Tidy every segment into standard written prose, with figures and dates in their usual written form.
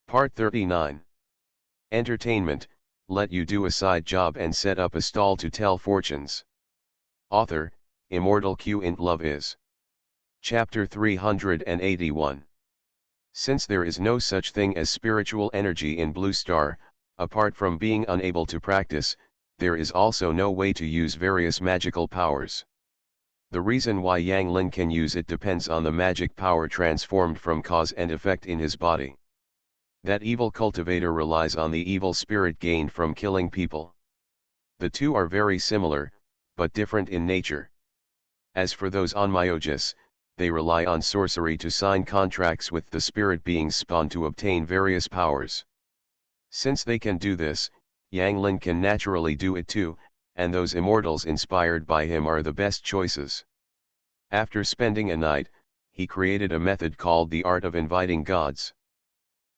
Part 39. Entertainment, let you do a side job and set up a stall to tell fortunes. Author, Immortal Q int Love is. Chapter 381. Since there is no such thing as spiritual energy in Blue Star, apart from being unable to practice, there is also no way to use various magical powers. The reason why Yang Lin can use it depends on the magic power transformed from cause and effect in his body. That evil cultivator relies on the evil spirit gained from killing people. The two are very similar, but different in nature. As for those on Myogis, they rely on sorcery to sign contracts with the spirit beings spawned to obtain various powers. Since they can do this, Yang Lin can naturally do it too, and those immortals inspired by him are the best choices. After spending a night, he created a method called the art of inviting gods.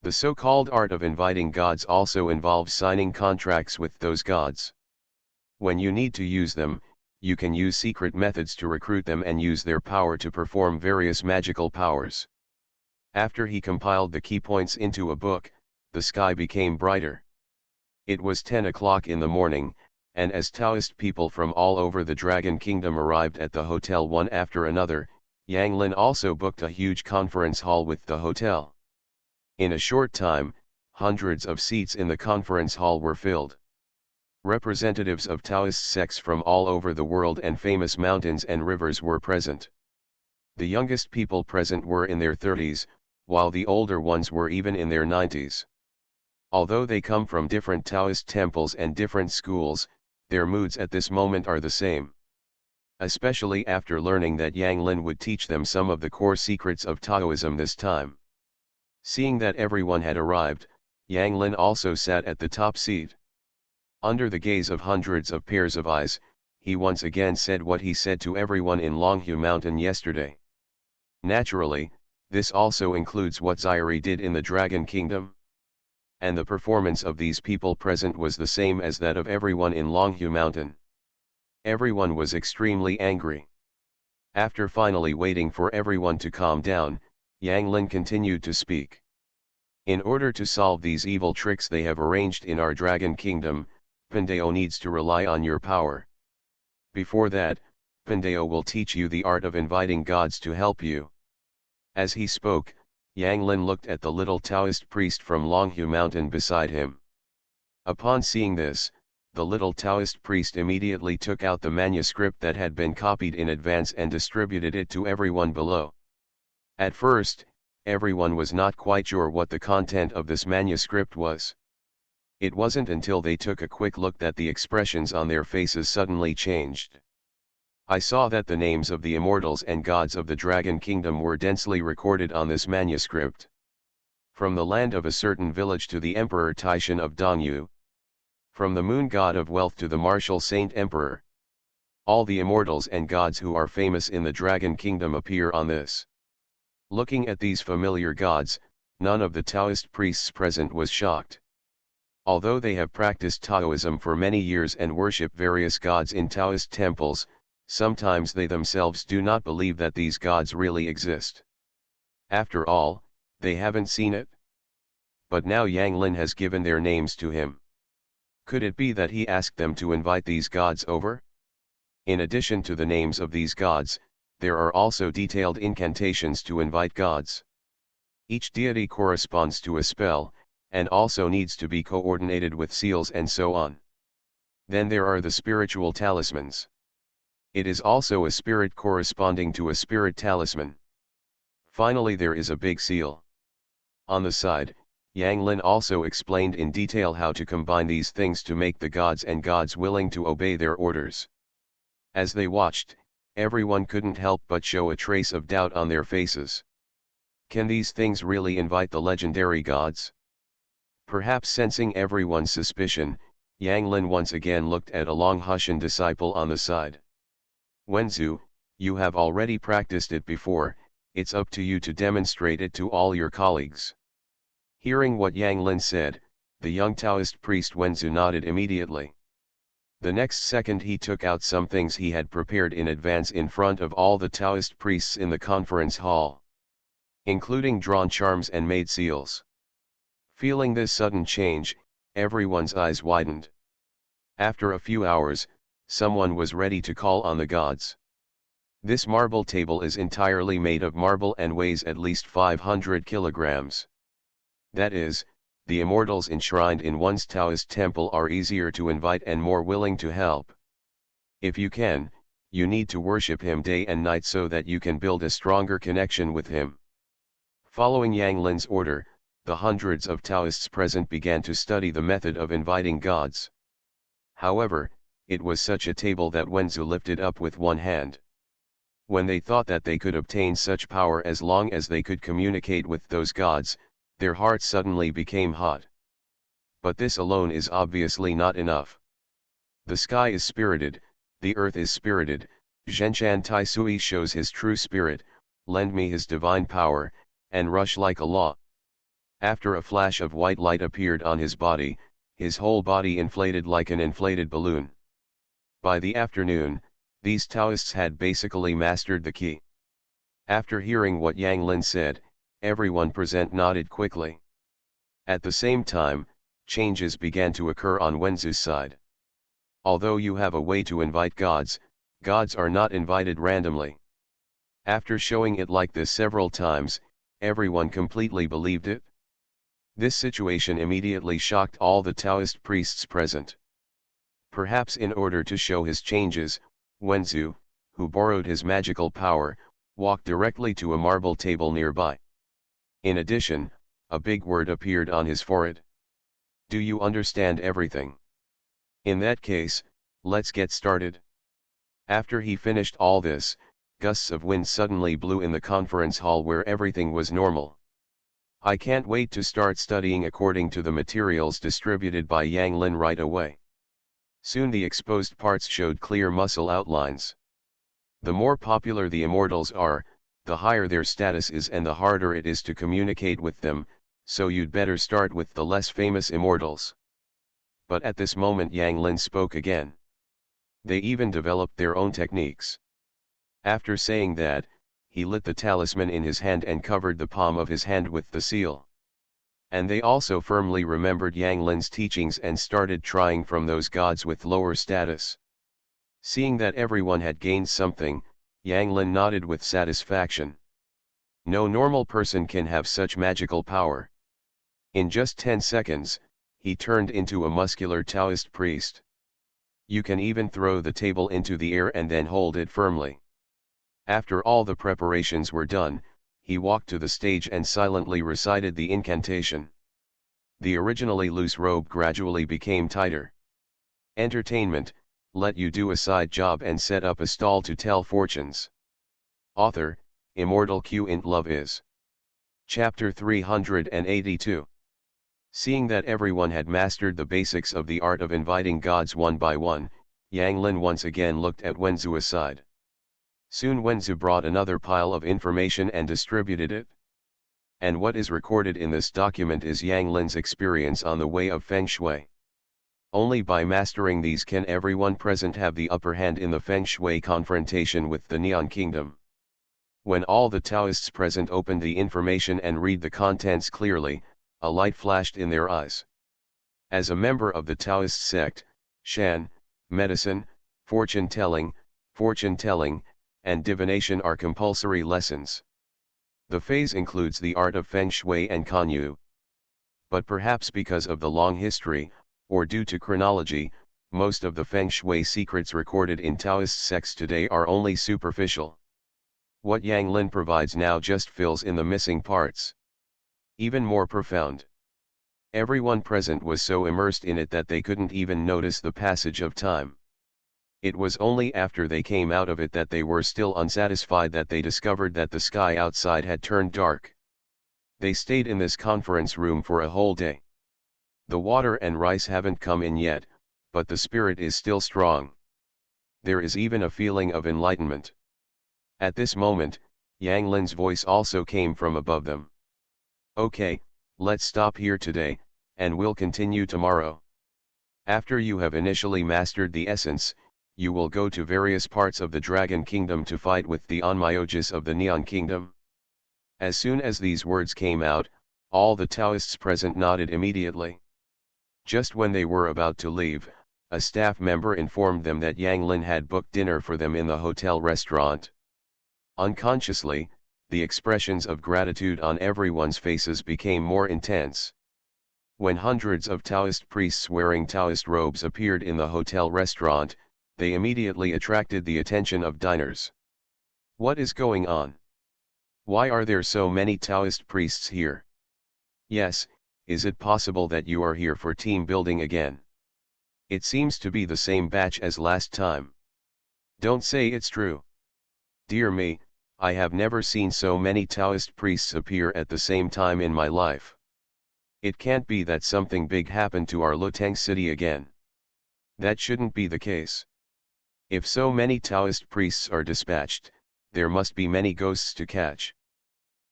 The so-called art of inviting gods also involves signing contracts with those gods. When you need to use them, you can use secret methods to recruit them and use their power to perform various magical powers. After he compiled the key points into a book, the sky became brighter. It was 10 o'clock in the morning, and as Taoist people from all over the Dragon Kingdom arrived at the hotel one after another, Yang Lin also booked a huge conference hall with the hotel. In a short time, hundreds of seats in the conference hall were filled. Representatives of Taoist sects from all over the world and famous mountains and rivers were present. The youngest people present were in their 30s, while the older ones were even in their 90s. Although they come from different Taoist temples and different schools, their moods at this moment are the same. Especially after learning that Yang Lin would teach them some of the core secrets of Taoism this time. Seeing that everyone had arrived, Yang Lin also sat at the top seat. Under the gaze of hundreds of pairs of eyes, he once again said what he said to everyone in Longhu Mountain yesterday. Naturally, this also includes what Zairi did in the Dragon Kingdom. And the performance of these people present was the same as that of everyone in Longhu Mountain. Everyone was extremely angry. After finally waiting for everyone to calm down, Yang Lin continued to speak. In order to solve these evil tricks they have arranged in our Dragon Kingdom, Pandeo needs to rely on your power. Before that, Pandeo will teach you the art of inviting gods to help you. As he spoke, Yang Lin looked at the little Taoist priest from Longhu Mountain beside him. Upon seeing this, the little Taoist priest immediately took out the manuscript that had been copied in advance and distributed it to everyone below. At first, everyone was not quite sure what the content of this manuscript was. It wasn't until they took a quick look that the expressions on their faces suddenly changed. I saw that the names of the immortals and gods of the Dragon Kingdom were densely recorded on this manuscript. From the land of a certain village to the Emperor Taishan of Dongyu. From the moon god of wealth to the martial saint emperor. All the immortals and gods who are famous in the Dragon Kingdom appear on this. Looking at these familiar gods, none of the Taoist priests present was shocked. Although they have practiced Taoism for many years and worship various gods in Taoist temples, sometimes they themselves do not believe that these gods really exist. After all, they haven't seen it. But now Yang Lin has given their names to him. Could it be that he asked them to invite these gods over? In addition to the names of these gods, there are also detailed incantations to invite gods. Each deity corresponds to a spell, and also needs to be coordinated with seals and so on. Then there are the spiritual talismans. It is also a spirit corresponding to a spirit talisman. Finally there is a big seal. On the side, Yang Lin also explained in detail how to combine these things to make the gods and gods willing to obey their orders. As they watched, everyone couldn't help but show a trace of doubt on their faces. Can these things really invite the legendary gods? Perhaps sensing everyone's suspicion, Yang Lin once again looked at a Long Hushan disciple on the side. Wenzu, you have already practiced it before, it's up to you to demonstrate it to all your colleagues. Hearing what Yang Lin said, the young Taoist priest Wenzu nodded immediately. The next second he took out some things he had prepared in advance in front of all the Taoist priests in the conference hall, including drawn charms and made seals. Feeling this sudden change, everyone's eyes widened. After a few hours, someone was ready to call on the gods. This marble table is entirely made of marble and weighs at least 500 kilograms. That is, the immortals enshrined in one's Taoist temple are easier to invite and more willing to help. If you can, you need to worship him day and night so that you can build a stronger connection with him. Following Yang Lin's order, the hundreds of Taoists present began to study the method of inviting gods. However, it was such a table that Wenzu lifted up with one hand. When they thought that they could obtain such power as long as they could communicate with those gods, their hearts suddenly became hot. But this alone is obviously not enough. The sky is spirited, the earth is spirited, Zhenchan Tai Sui shows his true spirit, lend me his divine power, and rush like a law. After a flash of white light appeared on his body, his whole body inflated like an inflated balloon. By the afternoon, these Taoists had basically mastered the key. After hearing what Yang Lin said, everyone present nodded quickly. At the same time, changes began to occur on Wenzu's side. Although you have a way to invite gods, gods are not invited randomly. After showing it like this several times, everyone completely believed it. This situation immediately shocked all the Taoist priests present. Perhaps in order to show his changes, Wenzu, who borrowed his magical power, walked directly to a marble table nearby. In addition, a big word appeared on his forehead. Do you understand everything? In that case, let's get started. After he finished all this, gusts of wind suddenly blew in the conference hall where everything was normal. I can't wait to start studying according to the materials distributed by Yang Lin right away. Soon the exposed parts showed clear muscle outlines. The more popular the immortals are, the higher their status is and the harder it is to communicate with them, so you'd better start with the less famous immortals. But at this moment Yang Lin spoke again. They even developed their own techniques. After saying that, he lit the talisman in his hand and covered the palm of his hand with the seal. And they also firmly remembered Yang Lin's teachings and started trying from those gods with lower status. Seeing that everyone had gained something, Yang Lin nodded with satisfaction. No normal person can have such magical power. In just 10 seconds, he turned into a muscular Taoist priest. You can even throw the table into the air and then hold it firmly. After all the preparations were done, he walked to the stage and silently recited the incantation. The originally loose robe gradually became tighter. Entertainment, let you do a side job and set up a stall to tell fortunes. Author, Immortal Q int Love is. Chapter 382. Seeing that everyone had mastered the basics of the art of inviting gods one by one, Yang Lin once again looked at Wenzu aside. Soon Wenzu brought another pile of information and distributed it. And what is recorded in this document is Yang Lin's experience on the way of Feng Shui. Only by mastering these can everyone present have the upper hand in the Feng Shui confrontation with the Neon Kingdom. When all the Taoists present opened the information and read the contents clearly, a light flashed in their eyes. As a member of the Taoist sect, Shan, medicine, fortune-telling, and divination are compulsory lessons. The phase includes the art of Feng Shui and Kanyu. But perhaps because of the long history, or due to chronology, most of the Feng Shui secrets recorded in Taoist sects today are only superficial. What Yang Lin provides now just fills in the missing parts. Even more profound. Everyone present was so immersed in it that they couldn't even notice the passage of time. It was only after they came out of it that they were still unsatisfied that they discovered that the sky outside had turned dark. They stayed in this conference room for a whole day. The water and rice haven't come in yet, but the spirit is still strong. There is even a feeling of enlightenment. At this moment, Yang Lin's voice also came from above them. Okay, let's stop here today, and we'll continue tomorrow. After you have initially mastered the essence, you will go to various parts of the Dragon Kingdom to fight with the Onmyoges of the Neon Kingdom. As soon as these words came out, All the Taoists present nodded immediately. Just when they were about to leave, a staff member informed them that Yang Lin had booked dinner for them in the hotel restaurant. Unconsciously, the expressions of gratitude on everyone's faces became more intense. When hundreds of Taoist priests wearing Taoist robes appeared in the hotel restaurant, they immediately attracted the attention of diners. What is going on? Why are there so many Taoist priests here? Yes, is it possible that you are here for team building again? It seems to be the same batch as last time. Don't say it's true. Dear me, I have never seen so many Taoist priests appear at the same time in my life. It can't be that something big happened to our Luteng city again. That shouldn't be the case. If so many Taoist priests are dispatched, there must be many ghosts to catch.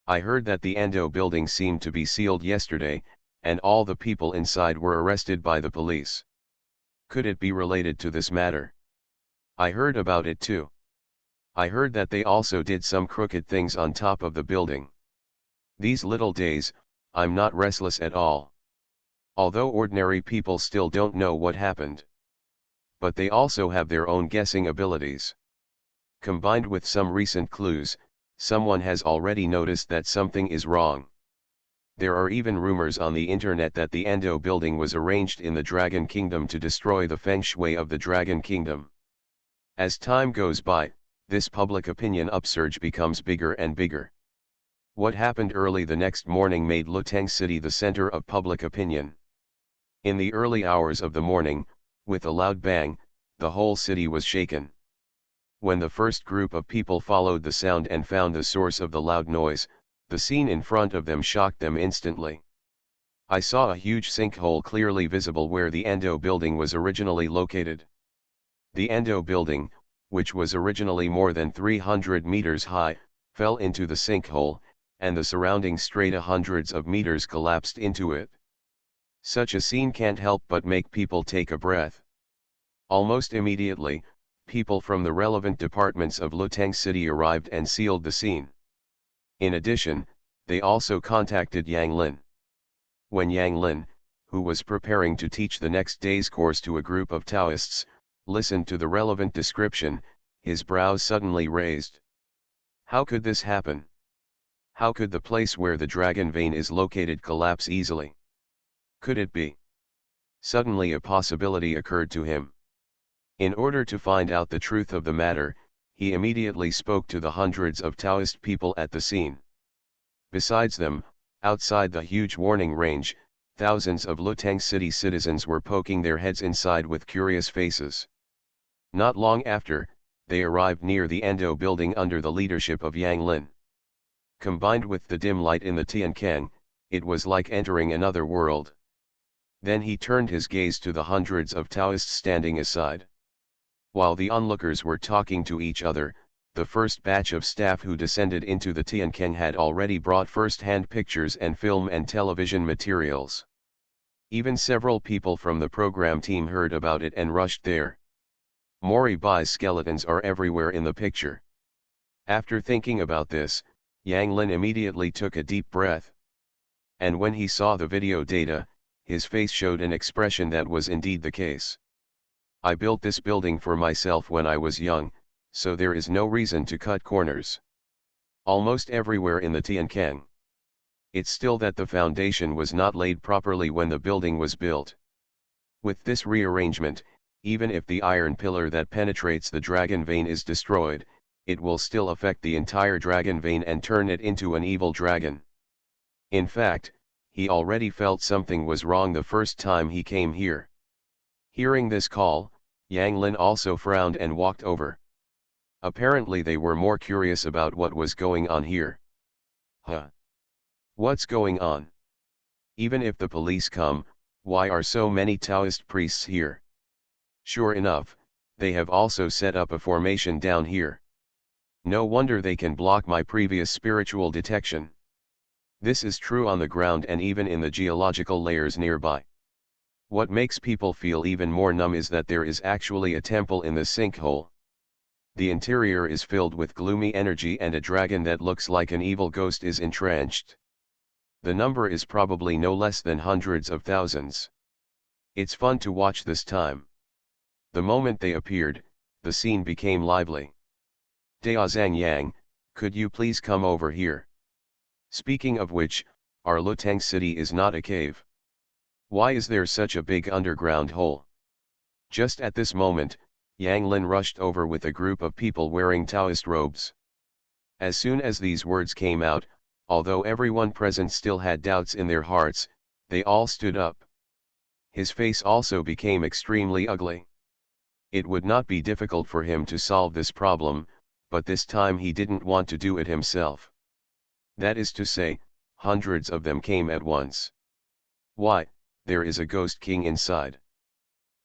I heard that the Ando building seemed to be sealed yesterday, and all the people inside were arrested by the police. Could it be related to this matter? I heard about it too. I heard that they also did some crooked things on top of the building. These little days, I'm not restless at all. Although ordinary people still don't know what happened. But they also have their own guessing abilities. Combined with some recent clues, someone has already noticed that something is wrong. There are even rumors on the internet that the Ando building was arranged in the Dragon Kingdom to destroy the feng shui of the Dragon Kingdom. As time goes by, this public opinion upsurge becomes bigger and bigger. What happened early the next morning made Luteng City the center of public opinion. In the early hours of the morning, with a loud bang, the whole city was shaken. When the first group of people followed the sound and found the source of the loud noise, the scene in front of them shocked them instantly. I saw a huge sinkhole clearly visible where the Ando building was originally located. The Ando building, which was originally more than 300 meters high, fell into the sinkhole, and the surrounding strata hundreds of meters collapsed into it. Such a scene can't help but make people take a breath. Almost immediately, people from the relevant departments of Luteng City arrived and sealed the scene. In addition, they also contacted Yang Lin. When Yang Lin, who was preparing to teach the next day's course to a group of Taoists, listened to the relevant description, his brows suddenly raised. How could this happen? How could the place where the dragon vein is located collapse easily? Could it be? Suddenly a possibility occurred to him. In order to find out the truth of the matter, he immediately spoke to the hundreds of Taoist people at the scene. Besides them, outside the huge warning range, thousands of Luteng City citizens were poking their heads inside with curious faces. Not long after, they arrived near the Ando building under the leadership of Yang Lin. Combined with the dim light in the Tiankang, it was like entering another world. Then he turned his gaze to the hundreds of Taoists standing aside. While the onlookers were talking to each other, the first batch of staff who descended into the Tiankang had already brought first-hand pictures and film and television materials. Even several people from the program team heard about it and rushed there. Mori Bai's skeletons are everywhere in the picture. After thinking about this, Yang Lin immediately took a deep breath. And when he saw the video data, his face showed an expression that was indeed the case. I built this building for myself when I was young, so there is no reason to cut corners. Almost everywhere in the Tiankang. It's still that the foundation was not laid properly when the building was built. With this rearrangement, even if the iron pillar that penetrates the dragon vein is destroyed, it will still affect the entire dragon vein and turn it into an evil dragon. In fact, he already felt something was wrong the first time he came here. Hearing this call, Yang Lin also frowned and walked over. Apparently they were more curious about what was going on here. Huh? What's going on? Even if the police come, why are so many Taoist priests here? Sure enough, they have also set up a formation down here. No wonder they can block my previous spiritual detection. This is true on the ground and even in the geological layers nearby. What makes people feel even more numb is that there is actually a temple in the sinkhole. The interior is filled with gloomy energy and a dragon that looks like an evil ghost is entrenched. The number is probably no less than hundreds of thousands. It's fun to watch this time. The moment they appeared, the scene became lively. Daozang Yang, could you please come over here? Speaking of which, our Luteng city is not a cave. Why is there such a big underground hole? Just at this moment, Yang Lin rushed over with a group of people wearing Taoist robes. As soon as these words came out, although everyone present still had doubts in their hearts, they all stood up. His face also became extremely ugly. It would not be difficult for him to solve this problem, but this time he didn't want to do it himself. That is to say, hundreds of them came at once. Why, there is a ghost king inside.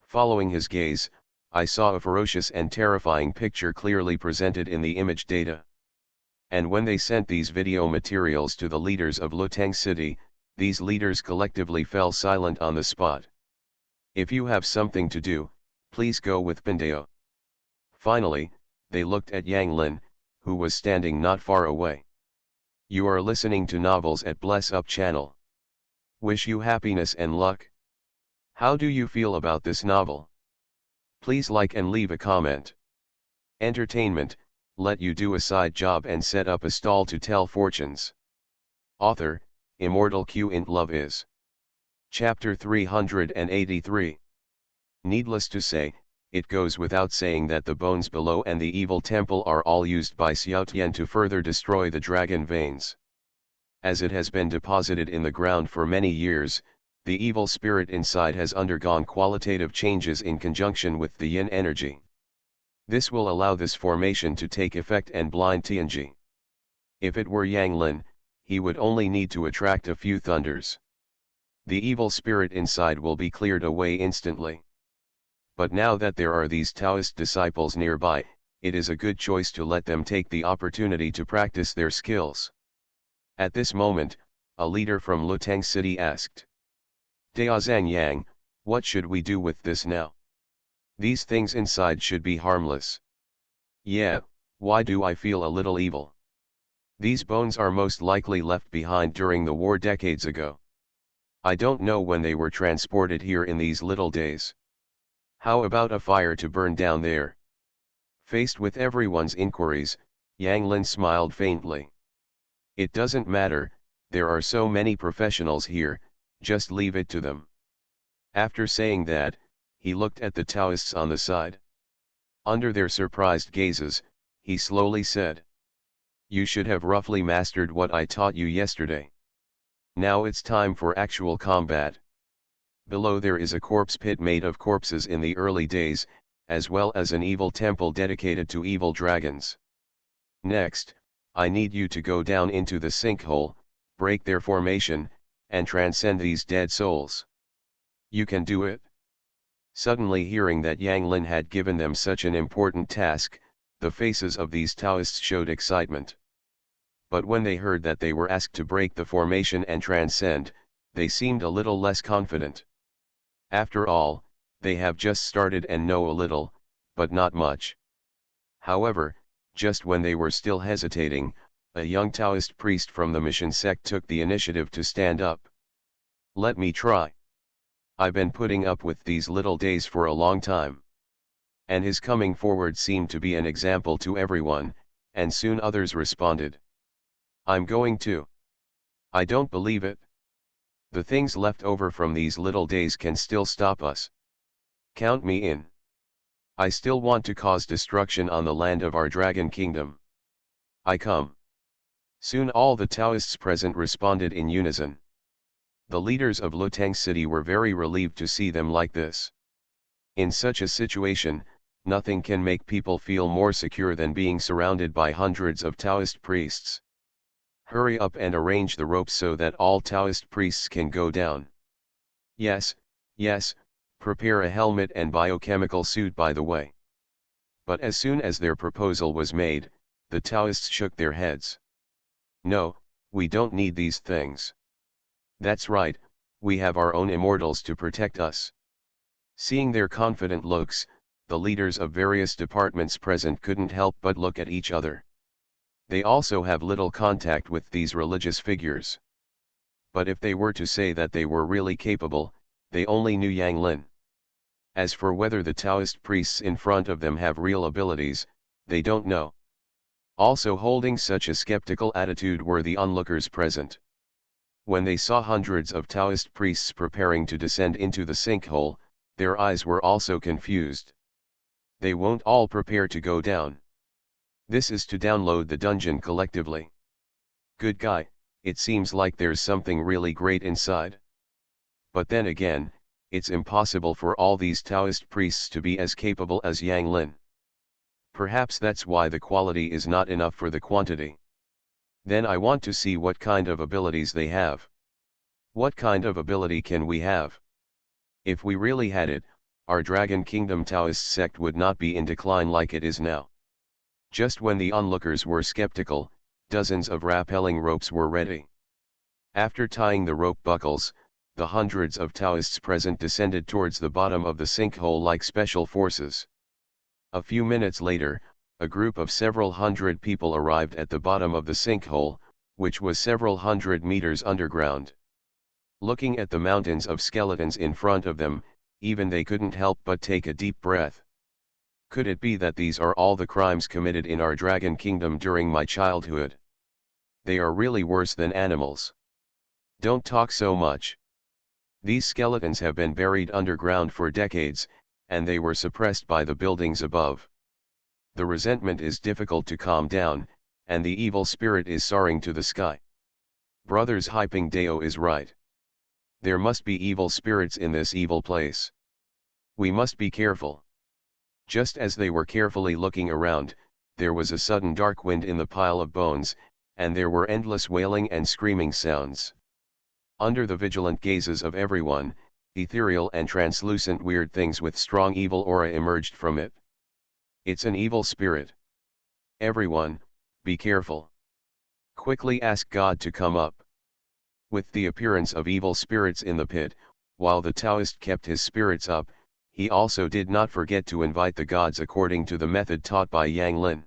Following his gaze, I saw a ferocious and terrifying picture clearly presented in the image data. And when they sent these video materials to the leaders of Luteng City, these leaders collectively fell silent on the spot. If you have something to do, please go with Pindeo. Finally, they looked at Yang Lin, who was standing not far away. You are listening to Novels at Bless Up channel. Wish you happiness and luck. How do you feel about this novel? Please like and leave a comment. Entertainment, let you do a side job and set up a stall to tell fortunes. Author, Immortal Q in Love is. Chapter 383. Needless to say, it goes without saying that the bones below and the evil temple are all used by Xiaotian to further destroy the dragon veins. As it has been deposited in the ground for many years, the evil spirit inside has undergone qualitative changes in conjunction with the yin energy. This will allow this formation to take effect and blind Tianji. If it were Yang Lin, he would only need to attract a few thunders. The evil spirit inside will be cleared away instantly. But now that there are these Taoist disciples nearby, it is a good choice to let them take the opportunity to practice their skills. At this moment, a leader from Luteng City asked. Daozang Yang, what should we do with this now? These things inside should be harmless. Yeah, why do I feel a little evil? These bones are most likely left behind during the war decades ago. I don't know when they were transported here in these little days. How about a fire to burn down there? Faced with everyone's inquiries, Yang Lin smiled faintly. It doesn't matter, there are so many professionals here, just leave it to them. After saying that, he looked at the Taoists on the side. Under their surprised gazes, he slowly said. You should have roughly mastered what I taught you yesterday. Now it's time for actual combat. Below there is a corpse pit made of corpses in the early days, as well as an evil temple dedicated to evil dragons. Next, I need you to go down into the sinkhole, break their formation, and transcend these dead souls. You can do it? Suddenly hearing that Yang Lin had given them such an important task, the faces of these Taoists showed excitement. But when they heard that they were asked to break the formation and transcend, they seemed a little less confident. After all, they have just started and know a little, but not much. However, just when they were still hesitating, a young Taoist priest from the mission sect took the initiative to stand up. Let me try. I've been putting up with these little days for a long time. And his coming forward seemed to be an example to everyone, and soon others responded. I'm going to. I don't believe it. The things left over from these little days can still stop us. Count me in. I still want to cause destruction on the land of our dragon kingdom. I come. Soon all the Taoists present responded in unison. The leaders of Luteng City were very relieved to see them like this. In such a situation, nothing can make people feel more secure than being surrounded by hundreds of Taoist priests. Hurry up and arrange the ropes so that all Taoist priests can go down. Yes, yes, prepare a helmet and biochemical suit by the way. But as soon as their proposal was made, the Taoists shook their heads. No, we don't need these things. That's right, we have our own immortals to protect us. Seeing their confident looks, the leaders of various departments present couldn't help but look at each other. They also have little contact with these religious figures. But if they were to say that they were really capable, they only knew Yang Lin. As for whether the Taoist priests in front of them have real abilities, they don't know. Also holding such a skeptical attitude were the onlookers present. When they saw hundreds of Taoist priests preparing to descend into the sinkhole, their eyes were also confused. They won't all prepare to go down. This is to download the dungeon collectively. Good guy, it seems like there's something really great inside. But then again, it's impossible for all these Taoist priests to be as capable as Yang Lin. Perhaps that's why the quality is not enough for the quantity. Then I want to see what kind of abilities they have. What kind of ability can we have? If we really had it, our Dragon Kingdom Taoist sect would not be in decline like it is now. Just when the onlookers were skeptical, dozens of rappelling ropes were ready. After tying the rope buckles, the hundreds of Taoists present descended towards the bottom of the sinkhole like special forces. A few minutes later, a group of several hundred people arrived at the bottom of the sinkhole, which was several hundred meters underground. Looking at the mountains of skeletons in front of them, even they couldn't help but take a deep breath. Could it be that these are all the crimes committed in our Dragon Kingdom during my childhood? They are really worse than animals. Don't talk so much. These skeletons have been buried underground for decades, and they were suppressed by the buildings above. The resentment is difficult to calm down, and the evil spirit is soaring to the sky. Brothers Hyping Deo is right. There must be evil spirits in this evil place. We must be careful. Just as they were carefully looking around, there was a sudden dark wind in the pile of bones, and there were endless wailing and screaming sounds. Under the vigilant gazes of everyone, ethereal and translucent weird things with strong evil aura emerged from it. It's an evil spirit. Everyone, be careful. Quickly ask God to come up. With the appearance of evil spirits in the pit, while the Taoist kept his spirits up, he also did not forget to invite the gods according to the method taught by Yang Lin.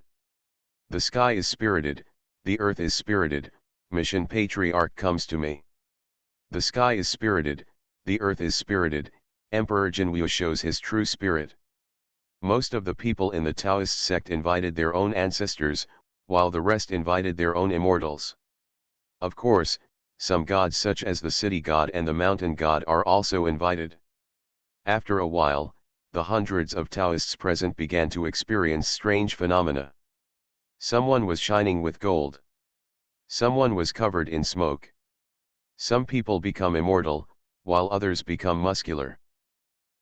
The sky is spirited, the earth is spirited, Mission Patriarch comes to me. The sky is spirited, the earth is spirited, Emperor Jinwu shows his true spirit. Most of the people in the Taoist sect invited their own ancestors, while the rest invited their own immortals. Of course, some gods such as the city god and the mountain god are also invited. After a while, the hundreds of Taoists present began to experience strange phenomena. Someone was shining with gold. Someone was covered in smoke. Some people become immortal, while others become muscular.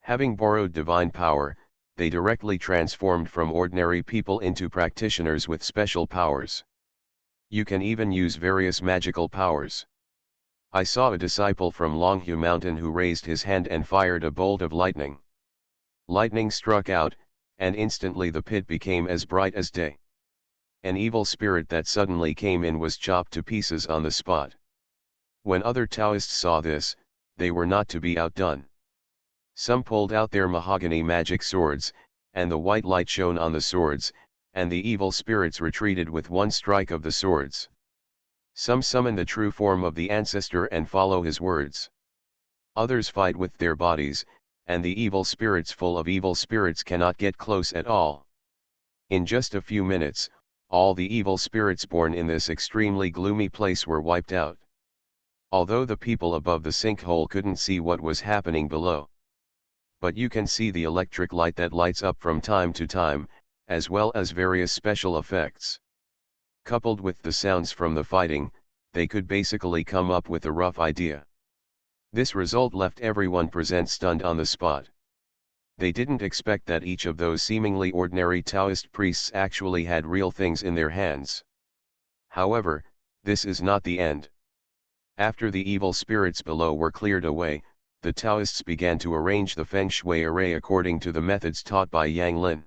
Having borrowed divine power, they directly transformed from ordinary people into practitioners with special powers. You can even use various magical powers. I saw a disciple from Longhu Mountain who raised his hand and fired a bolt of lightning. Lightning struck out, and instantly the pit became as bright as day. An evil spirit that suddenly came in was chopped to pieces on the spot. When other Taoists saw this, they were not to be outdone. Some pulled out their mahogany magic swords, and the white light shone on the swords, and the evil spirits retreated with one strike of the swords. Some summon the true form of the ancestor and follow his words. Others fight with their bodies, and the evil spirits full of evil spirits cannot get close at all. In just a few minutes, all the evil spirits born in this extremely gloomy place were wiped out. Although the people above the sinkhole couldn't see what was happening below. But you can see the electric light that lights up from time to time, as well as various special effects. Coupled with the sounds from the fighting, they could basically come up with a rough idea. This result left everyone present stunned on the spot. They didn't expect that each of those seemingly ordinary Taoist priests actually had real things in their hands. However, this is not the end. After the evil spirits below were cleared away, the Taoists began to arrange the Feng Shui array according to the methods taught by Yang Lin.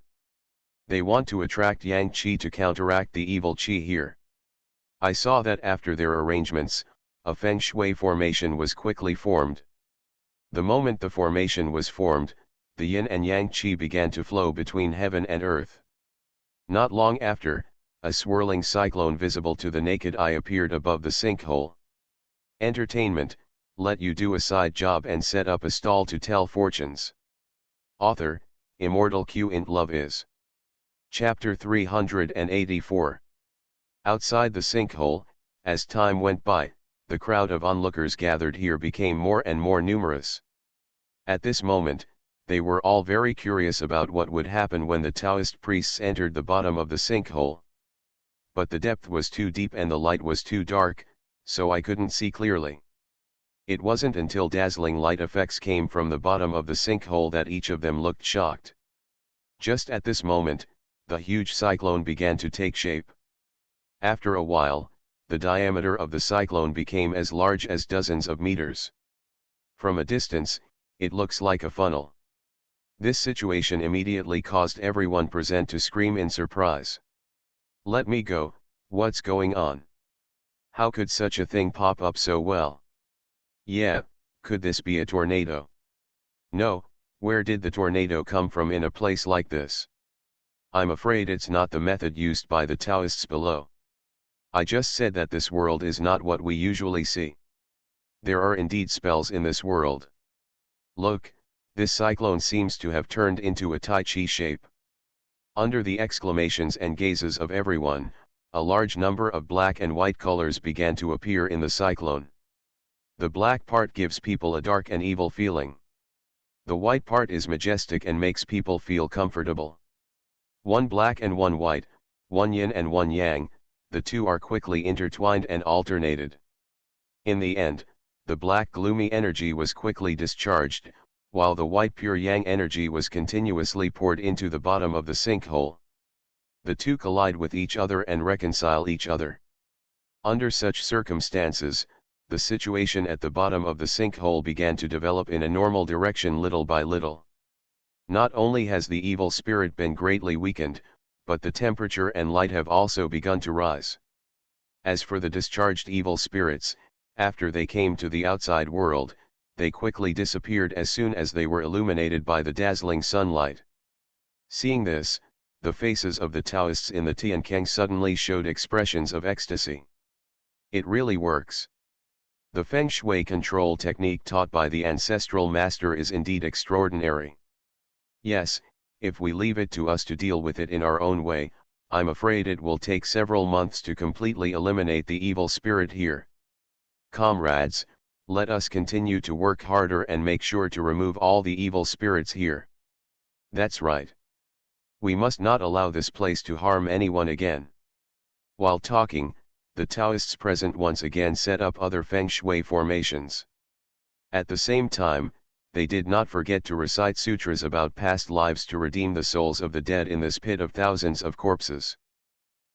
They want to attract Yang Qi to counteract the evil Qi here. I saw that after their arrangements, a Feng Shui formation was quickly formed. The moment the formation was formed, the Yin and Yang Qi began to flow between heaven and earth. Not long after, a swirling cyclone visible to the naked eye appeared above the sinkhole. Entertainment, let you do a side job and set up a stall to tell fortunes. Author, Immortal Q int Love is. Chapter 384. Outside the sinkhole, as time went by, the crowd of onlookers gathered here became more and more numerous. At this moment, they were all very curious about what would happen when the Taoist priests entered the bottom of the sinkhole. But the depth was too deep and the light was too dark, so I couldn't see clearly. It wasn't until dazzling light effects came from the bottom of the sinkhole that each of them looked shocked. Just at this moment, the huge cyclone began to take shape. After a while, the diameter of the cyclone became as large as dozens of meters. From a distance, it looks like a funnel. This situation immediately caused everyone present to scream in surprise. "Let me go, what's going on? How could such a thing pop up so well? Yeah, could this be a tornado? No, where did the tornado come from in a place like this? I'm afraid it's not the method used by the Taoists below. I just said that this world is not what we usually see. There are indeed spells in this world. Look, this cyclone seems to have turned into a Tai Chi shape." Under the exclamations and gazes of everyone, a large number of black and white colors began to appear in the cyclone. The black part gives people a dark and evil feeling. The white part is majestic and makes people feel comfortable. One black and one white, one yin and one yang, the two are quickly intertwined and alternated. In the end, the black gloomy energy was quickly discharged, while the white pure yang energy was continuously poured into the bottom of the sinkhole. The two collide with each other and reconcile each other. Under such circumstances, the situation at the bottom of the sinkhole began to develop in a normal direction little by little. Not only has the evil spirit been greatly weakened, but the temperature and light have also begun to rise. As for the discharged evil spirits, after they came to the outside world, they quickly disappeared as soon as they were illuminated by the dazzling sunlight. Seeing this, the faces of the Taoists in the Tiankeng suddenly showed expressions of ecstasy. It really works. The Feng Shui control technique taught by the ancestral master is indeed extraordinary. Yes, if we leave it to us to deal with it in our own way, I'm afraid it will take several months to completely eliminate the evil spirit here. Comrades, let us continue to work harder and make sure to remove all the evil spirits here. That's right. We must not allow this place to harm anyone again." While talking, the Taoists present once again set up other Feng Shui formations. At the same time, they did not forget to recite sutras about past lives to redeem the souls of the dead in this pit of thousands of corpses.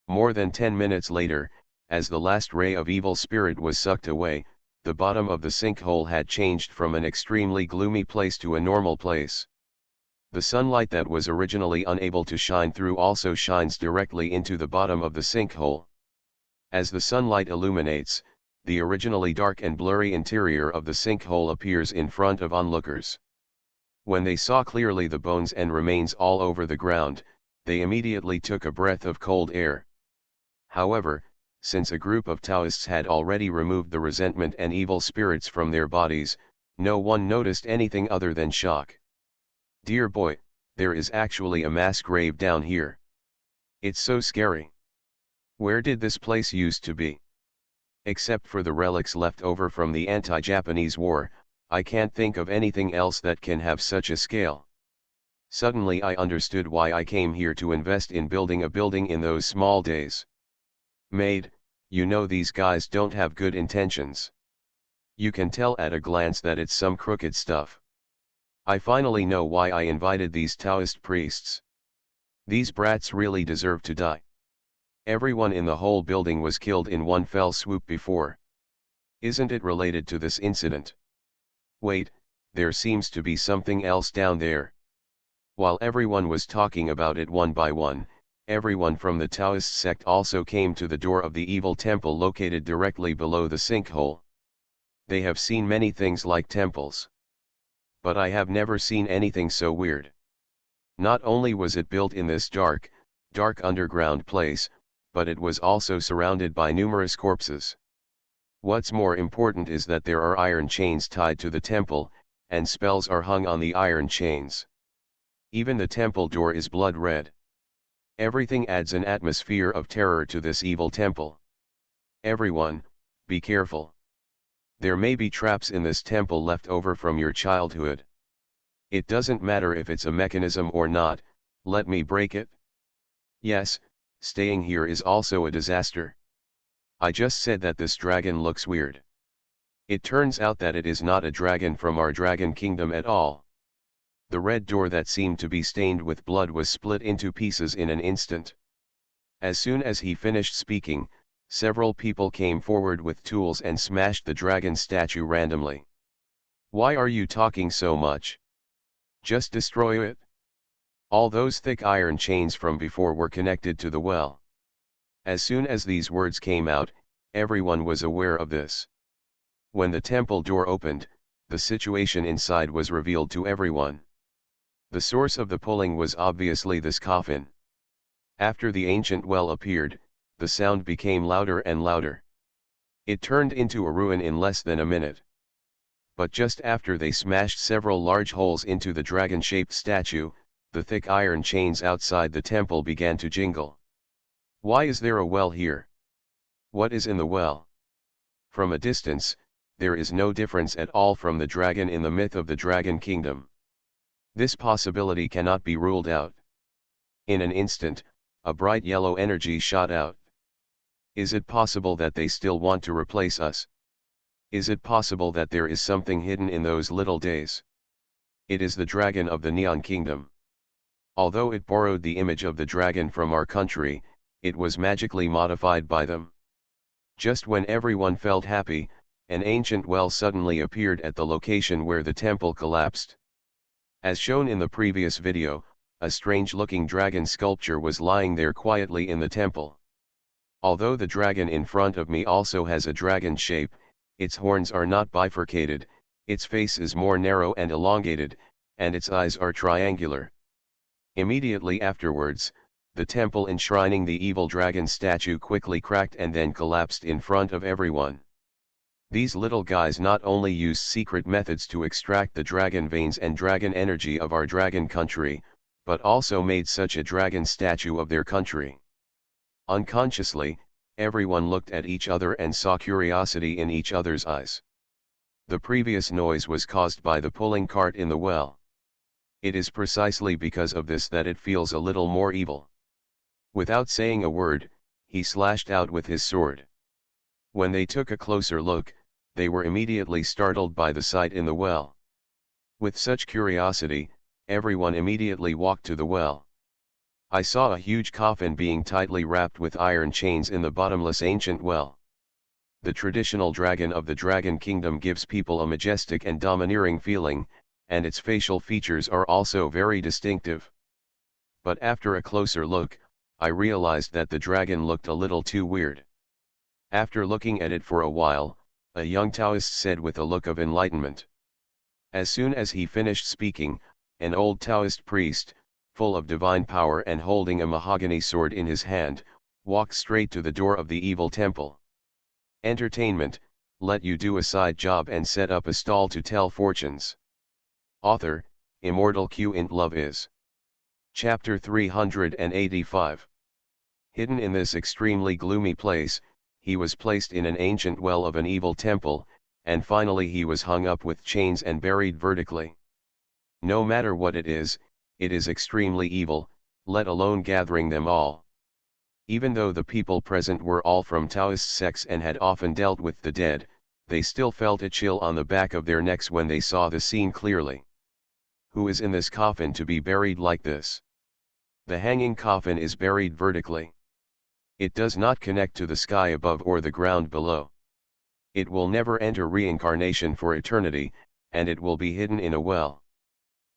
More than 10 minutes later, as the last ray of evil spirit was sucked away, the bottom of the sinkhole had changed from an extremely gloomy place to a normal place. The sunlight that was originally unable to shine through also shines directly into the bottom of the sinkhole. As the sunlight illuminates, the originally dark and blurry interior of the sinkhole appears in front of onlookers. When they saw clearly the bones and remains all over the ground, they immediately took a breath of cold air. However, since a group of Taoists had already removed the resentment and evil spirits from their bodies, no one noticed anything other than shock. "Dear boy, there is actually a mass grave down here. It's so scary. Where did this place used to be? Except for the relics left over from the anti-Japanese war, I can't think of anything else that can have such a scale. Suddenly I understood why I came here to invest in building a building in those small days. Maid, you know these guys don't have good intentions. You can tell at a glance that it's some crooked stuff. I finally know why I invited these Taoist priests. These brats really deserve to die. Everyone in the whole building was killed in one fell swoop before. Isn't it related to this incident? Wait, there seems to be something else down there." While everyone was talking about it one by one, everyone from the Taoist sect also came to the door of the evil temple located directly below the sinkhole. They have seen many things like temples. But I have never seen anything so weird. Not only was it built in this dark underground place, but it was also surrounded by numerous corpses. What's more important is that there are iron chains tied to the temple, and spells are hung on the iron chains. Even the temple door is blood red. Everything adds an atmosphere of terror to this evil temple. Everyone, be careful. There may be traps in this temple left over from your childhood. It doesn't matter if it's a mechanism or not, let me break it. Yes, staying here is also a disaster. I just said that this dragon looks weird. It turns out that it is not a dragon from our dragon kingdom at all. The red door that seemed to be stained with blood was split into pieces in an instant. As soon as he finished speaking, several people came forward with tools and smashed the dragon statue randomly. Why are you talking so much? Just destroy it? All those thick iron chains from before were connected to the well. As soon as these words came out, everyone was aware of this. When the temple door opened, the situation inside was revealed to everyone. The source of the pulling was obviously this coffin. After the ancient well appeared, the sound became louder and louder. It turned into a ruin in less than a minute. But just after they smashed several large holes into the dragon-shaped statue, the thick iron chains outside the temple began to jingle. Why is there a well here? What is in the well? From a distance, there is no difference at all from the dragon in the myth of the Dragon Kingdom. This possibility cannot be ruled out. In an instant, a bright yellow energy shot out. Is it possible that they still want to replace us? Is it possible that there is something hidden in those little days? It is the dragon of the Neon Kingdom. Although it borrowed the image of the dragon from our country, it was magically modified by them. Just when everyone felt happy, an ancient well suddenly appeared at the location where the temple collapsed. As shown in the previous video, a strange-looking dragon sculpture was lying there quietly in the temple. Although the dragon in front of me also has a dragon shape, its horns are not bifurcated, its face is more narrow and elongated, and its eyes are triangular. Immediately afterwards, the temple enshrining the evil dragon statue quickly cracked and then collapsed in front of everyone. These little guys not only used secret methods to extract the dragon veins and dragon energy of our dragon country, but also made such a dragon statue of their country. Unconsciously, everyone looked at each other and saw curiosity in each other's eyes. The previous noise was caused by the pulling cart in the well. It is precisely because of this that it feels a little more evil. Without saying a word, he slashed out with his sword. When they took a closer look, they were immediately startled by the sight in the well. With such curiosity, everyone immediately walked to the well. I saw a huge coffin being tightly wrapped with iron chains in the bottomless ancient well. The traditional dragon of the Dragon Kingdom gives people a majestic and domineering feeling, and its facial features are also very distinctive. But after a closer look, I realized that the dragon looked a little too weird. After looking at it for a while, a young Taoist said with a look of enlightenment. As soon as he finished speaking, an old Taoist priest, full of divine power and holding a mahogany sword in his hand, walked straight to the door of the evil temple. Entertainment, let you do a side job and set up a stall to tell fortunes. Author, Immortal Q int Love is. Chapter 385. Hidden in this extremely gloomy place, he was placed in an ancient well of an evil temple, and finally he was hung up with chains and buried vertically. No matter what it is extremely evil, let alone gathering them all. Even though the people present were all from Taoist sects and had often dealt with the dead, they still felt a chill on the back of their necks when they saw the scene clearly. Who is in this coffin to be buried like this? The hanging coffin is buried vertically. It does not connect to the sky above or the ground below. It will never enter reincarnation for eternity, and it will be hidden in a well.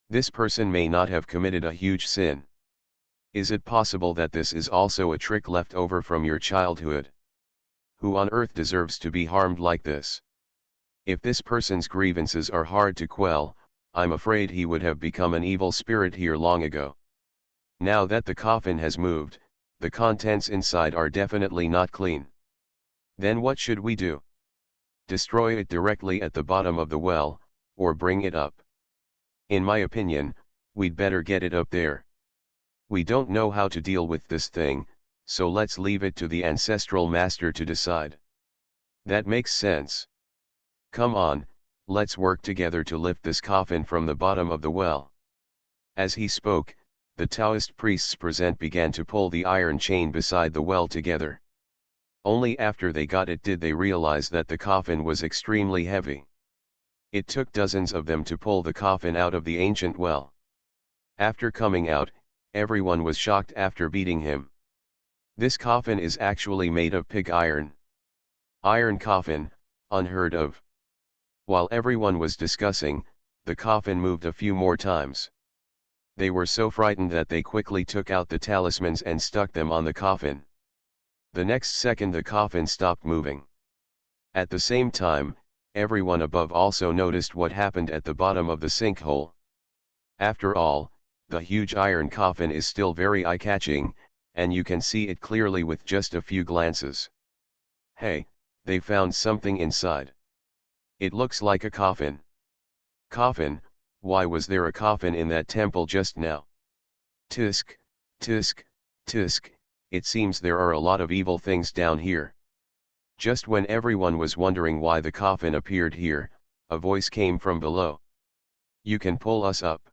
This person may not have committed a huge sin. Is it possible that this is also a trick left over from your childhood? Who on earth deserves to be harmed like this? If this person's grievances are hard to quell, I'm afraid he would have become an evil spirit here long ago. Now that the coffin has moved, the contents inside are definitely not clean. Then what should we do? Destroy it directly at the bottom of the well, or bring it up. In my opinion, we'd better get it up there. We don't know how to deal with this thing, so let's leave it to the ancestral master to decide. That makes sense. Come on, let's work together to lift this coffin from the bottom of the well. As he spoke, the Taoist priests present began to pull the iron chain beside the well together. Only after they got it did they realize that the coffin was extremely heavy. It took dozens of them to pull the coffin out of the ancient well. After coming out, everyone was shocked after beating him. This coffin is actually made of pig iron. Iron coffin, unheard of. While everyone was discussing, the coffin moved a few more times. They were so frightened that they quickly took out the talismans and stuck them on the coffin. The next second the coffin stopped moving. At the same time, everyone above also noticed what happened at the bottom of the sinkhole. After all, the huge iron coffin is still very eye-catching, and you can see it clearly with just a few glances. Hey, they found something inside. It looks like a coffin. Coffin? Why was there a coffin in that temple just now? Tisk, tisk, tisk, it seems there are a lot of evil things down here. Just when everyone was wondering why the coffin appeared here, a voice came from below. You can pull us up.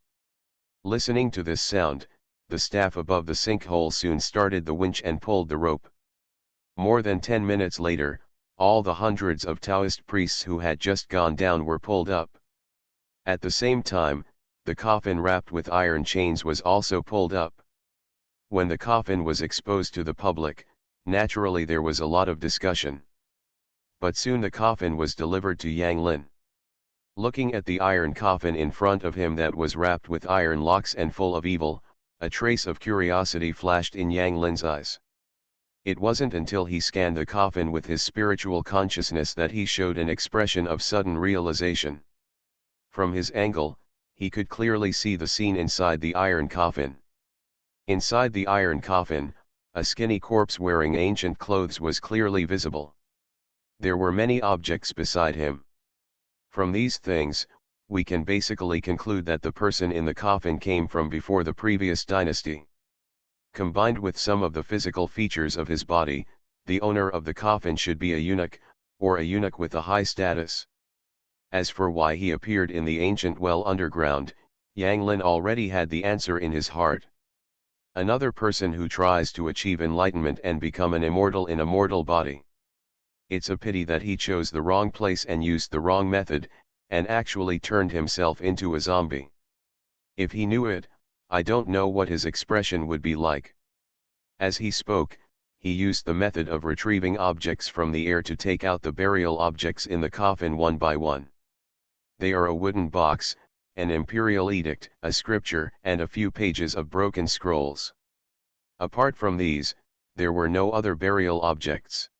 Listening to this sound, the staff above the sinkhole soon started the winch and pulled the rope. More than 10 minutes later, all the hundreds of Taoist priests who had just gone down were pulled up. At the same time, the coffin wrapped with iron chains was also pulled up. When the coffin was exposed to the public, naturally there was a lot of discussion. But soon the coffin was delivered to Yang Lin. Looking at the iron coffin in front of him that was wrapped with iron locks and full of evil, a trace of curiosity flashed in Yang Lin's eyes. It wasn't until he scanned the coffin with his spiritual consciousness that he showed an expression of sudden realization. From his angle, he could clearly see the scene inside the iron coffin. Inside the iron coffin, a skinny corpse wearing ancient clothes was clearly visible. There were many objects beside him. From these things, we can basically conclude that the person in the coffin came from before the previous dynasty. Combined with some of the physical features of his body, the owner of the coffin should be a eunuch, or a eunuch with a high status. As for why he appeared in the ancient well underground, Yang Lin already had the answer in his heart. Another person who tries to achieve enlightenment and become an immortal in a mortal body. It's a pity that he chose the wrong place and used the wrong method, and actually turned himself into a zombie. If he knew it, I don't know what his expression would be like. As he spoke, he used the method of retrieving objects from the air to take out the burial objects in the coffin one by one. They are a wooden box, an imperial edict, a scripture, and a few pages of broken scrolls. Apart from these, there were no other burial objects.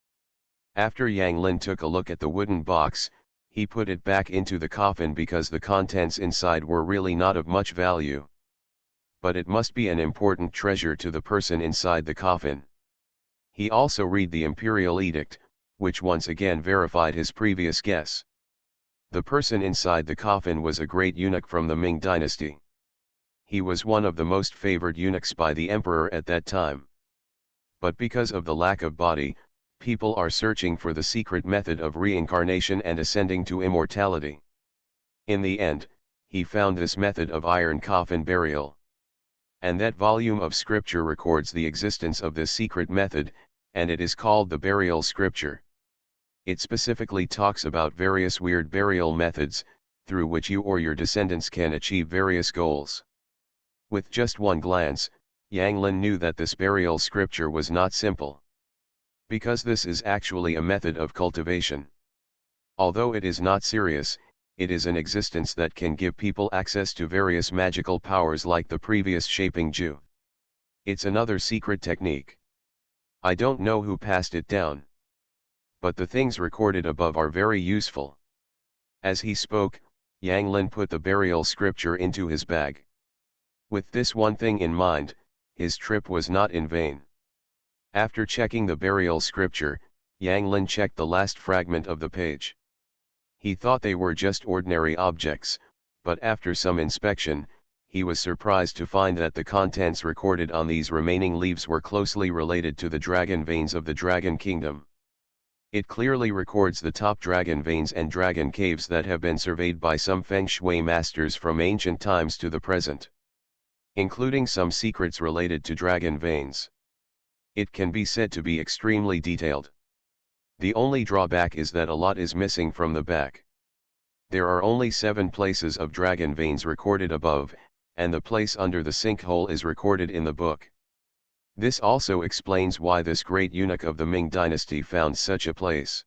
After Yang Lin took a look at the wooden box, he put it back into the coffin because the contents inside were really not of much value. But it must be an important treasure to the person inside the coffin. He also read the imperial edict, which once again verified his previous guess. The person inside the coffin was a great eunuch from the Ming dynasty. He was one of the most favored eunuchs by the emperor at that time. But because of the lack of body, people are searching for the secret method of reincarnation and ascending to immortality. In the end, he found this method of iron coffin burial. And that volume of scripture records the existence of this secret method, and it is called the burial scripture. It specifically talks about various weird burial methods, through which you or your descendants can achieve various goals. With just one glance, Yang Lin knew that this burial scripture was not simple. Because this is actually a method of cultivation. Although it is not serious, it is an existence that can give people access to various magical powers like the previous shaping Jew. It's another secret technique. I don't know who passed it down. But the things recorded above are very useful. As he spoke, Yang Lin put the burial scripture into his bag. With this one thing in mind, his trip was not in vain. After checking the burial scripture, Yang Lin checked the last fragment of the page. He thought they were just ordinary objects, but after some inspection, he was surprised to find that the contents recorded on these remaining leaves were closely related to the dragon veins of the Dragon Kingdom. It clearly records the top dragon veins and dragon caves that have been surveyed by some feng shui masters from ancient times to the present, including some secrets related to dragon veins. It can be said to be extremely detailed. The only drawback is that a lot is missing from the back. There are only 7 places of dragon veins recorded above, and the place under the sinkhole is recorded in the book. This also explains why this great eunuch of the Ming dynasty found such a place.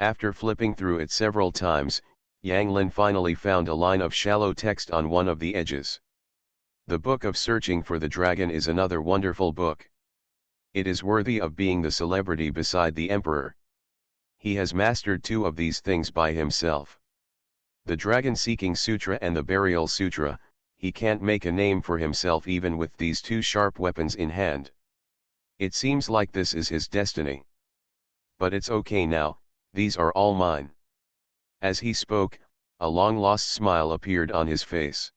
After flipping through it several times, Yang Lin finally found a line of shallow text on one of the edges. The Book of Searching for the Dragon is another wonderful book. It is worthy of being the celebrity beside the emperor. He has mastered 2 of these things by himself. The Dragon Seeking Sutra and the Burial Sutra. He can't make a name for himself even with these 2 sharp weapons in hand. It seems like this is his destiny. But it's okay now, these are all mine. As he spoke, a long-lost smile appeared on his face.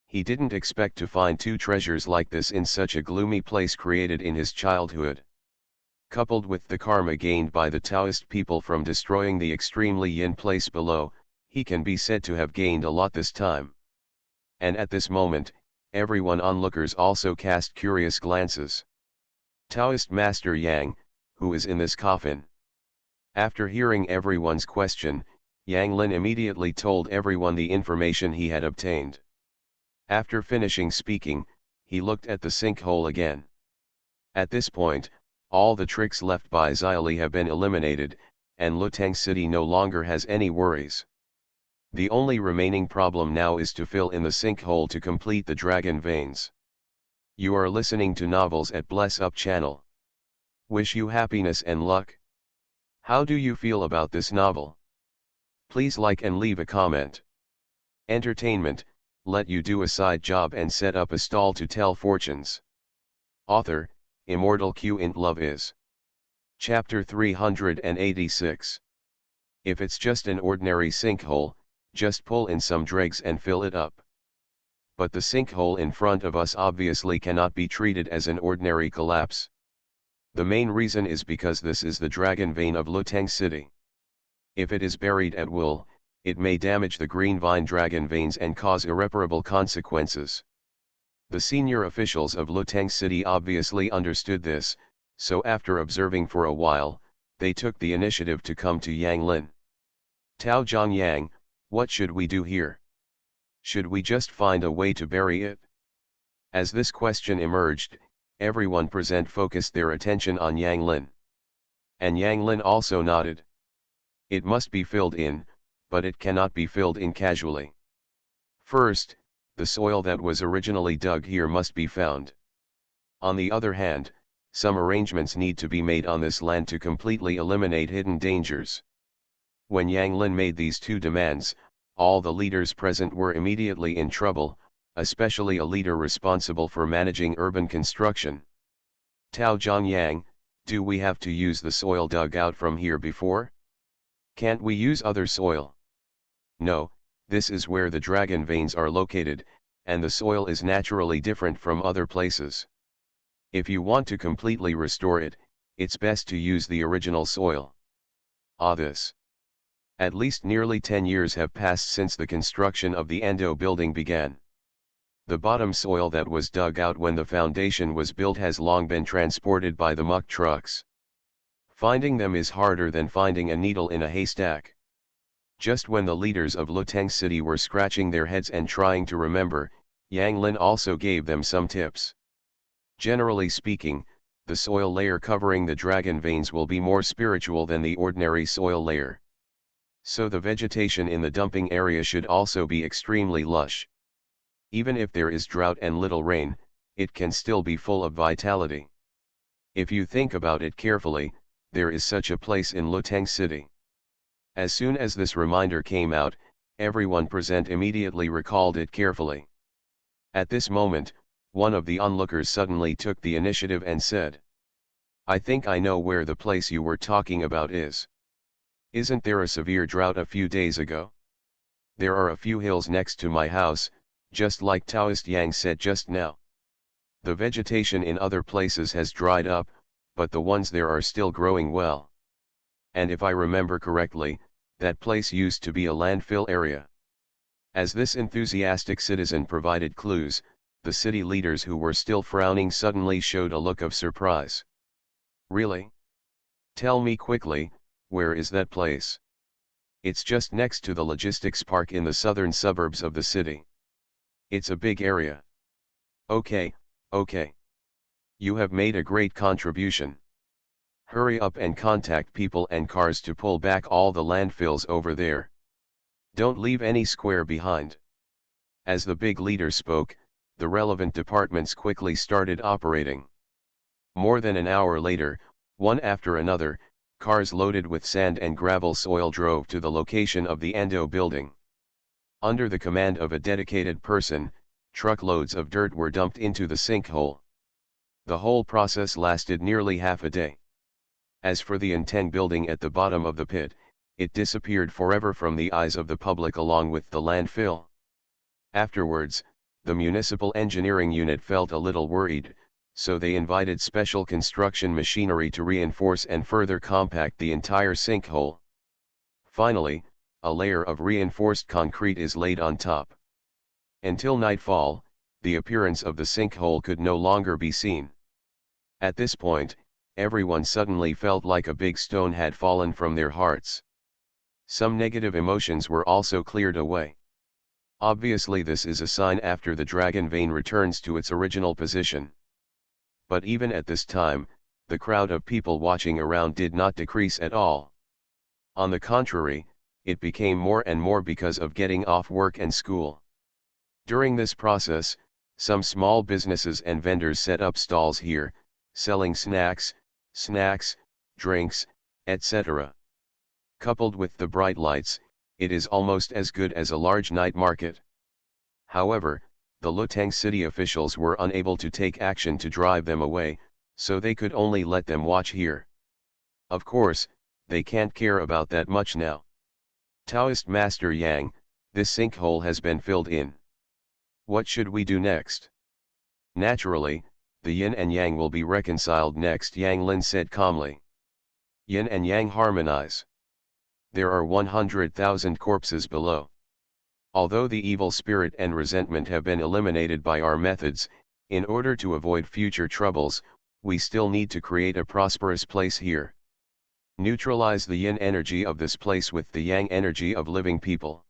He didn't expect to find 2 treasures like this in such a gloomy place created in his childhood. Coupled with the karma gained by the Taoist people from destroying the extremely yin place below, he can be said to have gained a lot this time. And at this moment, everyone onlookers also cast curious glances. Taoist Master Yang, who is in this coffin? After hearing everyone's question, Yang Lin immediately told everyone the information he had obtained. After finishing speaking, he looked at the sinkhole again. At this point, all the tricks left by Xiaoli have been eliminated, and Luteng City no longer has any worries. The only remaining problem now is to fill in the sinkhole to complete the dragon veins. You are listening to Novels at Bless Up channel. Wish you happiness and luck. How do you feel about this novel? Please like and leave a comment. Entertainment, let you do a side job and set up a stall to tell fortunes. Author, Immortal Q int Love is. Chapter 386. If it's just an ordinary sinkhole, just pull in some dregs and fill it up. But the sinkhole in front of us obviously cannot be treated as an ordinary collapse. The main reason is because this is the dragon vein of Luteng City. If it is buried at will, it may damage the green vine dragon veins and cause irreparable consequences. The senior officials of Luteng City obviously understood this, so after observing for a while, they took the initiative to come to Yang Lin. Tao Zhongyang, what should we do here? Should we just find a way to bury it? As this question emerged, everyone present focused their attention on Yang Lin. And Yang Lin also nodded. It must be filled in, but it cannot be filled in casually. First, the soil that was originally dug here must be found. On the other hand, some arrangements need to be made on this land to completely eliminate hidden dangers. When Yang Lin made these 2 demands, all the leaders present were immediately in trouble, especially a leader responsible for managing urban construction. Tao Zhongyang, do we have to use the soil dug out from here before? Can't we use other soil? No, this is where the dragon veins are located, and the soil is naturally different from other places. If you want to completely restore it, it's best to use the original soil. This. At least nearly 10 years have passed since the construction of the Ando building began. The bottom soil that was dug out when the foundation was built has long been transported by the muck trucks. Finding them is harder than finding a needle in a haystack. Just when the leaders of Luteng City were scratching their heads and trying to remember, Yang Lin also gave them some tips. Generally speaking, the soil layer covering the dragon veins will be more spiritual than the ordinary soil layer. So the vegetation in the dumping area should also be extremely lush. Even if there is drought and little rain, it can still be full of vitality. If you think about it carefully, there is such a place in Luteng City. As soon as this reminder came out, everyone present immediately recalled it carefully. At this moment, one of the onlookers suddenly took the initiative and said, "I think I know where the place you were talking about is. Isn't there a severe drought a few days ago? There are a few hills next to my house, just like Taoist Yang said just now. The vegetation in other places has dried up, but the ones there are still growing well. And if I remember correctly, that place used to be a landfill area. As this enthusiastic citizen provided clues, the city leaders who were still frowning suddenly showed a look of surprise. Really? Tell me quickly, where is that place? It's just next to the logistics park in the southern suburbs of the city. It's a big area. Okay, okay. You have made a great contribution. Hurry up and contact people and cars to pull back all the landfills over there. Don't leave any square behind. As the big leader spoke, the relevant departments quickly started operating. More than an hour later, one after another, cars loaded with sand and gravel soil drove to the location of the Endo building. Under the command of a dedicated person, truckloads of dirt were dumped into the sinkhole. The whole process lasted nearly half a day. As for the Enteng building at the bottom of the pit, it disappeared forever from the eyes of the public along with the landfill. Afterwards, the municipal engineering unit felt a little worried, so they invited special construction machinery to reinforce and further compact the entire sinkhole. Finally, a layer of reinforced concrete is laid on top. Until nightfall, the appearance of the sinkhole could no longer be seen. At this point, everyone suddenly felt like a big stone had fallen from their hearts. Some negative emotions were also cleared away. Obviously this is a sign after the dragon vein returns to its original position. But even at this time, the crowd of people watching around did not decrease at all. On the contrary, it became more and more because of getting off work and school. During this process, some small businesses and vendors set up stalls here, selling snacks, drinks, etc. Coupled with the bright lights, it is almost as good as a large night market. However, the Luteng city officials were unable to take action to drive them away, so they could only let them watch here. Of course, they can't care about that much now. Taoist Master Yang, this sinkhole has been filled in. What should we do next? Naturally, the yin and yang will be reconciled next, Yang Lin said calmly. Yin and yang harmonize. There are 100,000 corpses below. Although the evil spirit and resentment have been eliminated by our methods, in order to avoid future troubles, we still need to create a prosperous place here. Neutralize the yin energy of this place with the yang energy of living people.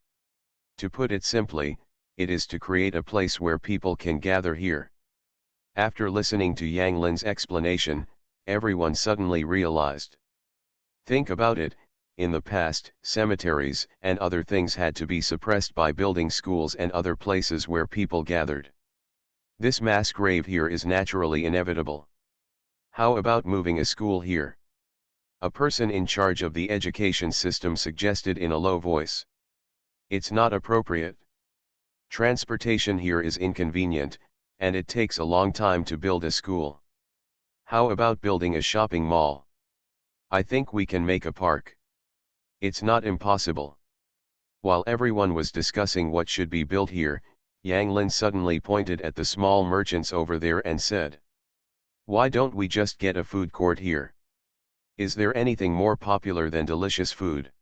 To put it simply, it is to create a place where people can gather here. After listening to Yang Lin's explanation, everyone suddenly realized. Think about it, in the past, cemeteries and other things had to be suppressed by building schools and other places where people gathered. This mass grave here is naturally inevitable. How about moving a school here? A person in charge of the education system suggested in a low voice. It's not appropriate. Transportation here is inconvenient, and it takes a long time to build a school. How about building a shopping mall? I think we can make a park. It's not impossible. While everyone was discussing what should be built here, Yang Lin suddenly pointed at the small merchants over there and said, "Why don't we just get a food court here? Is there anything more popular than delicious food?"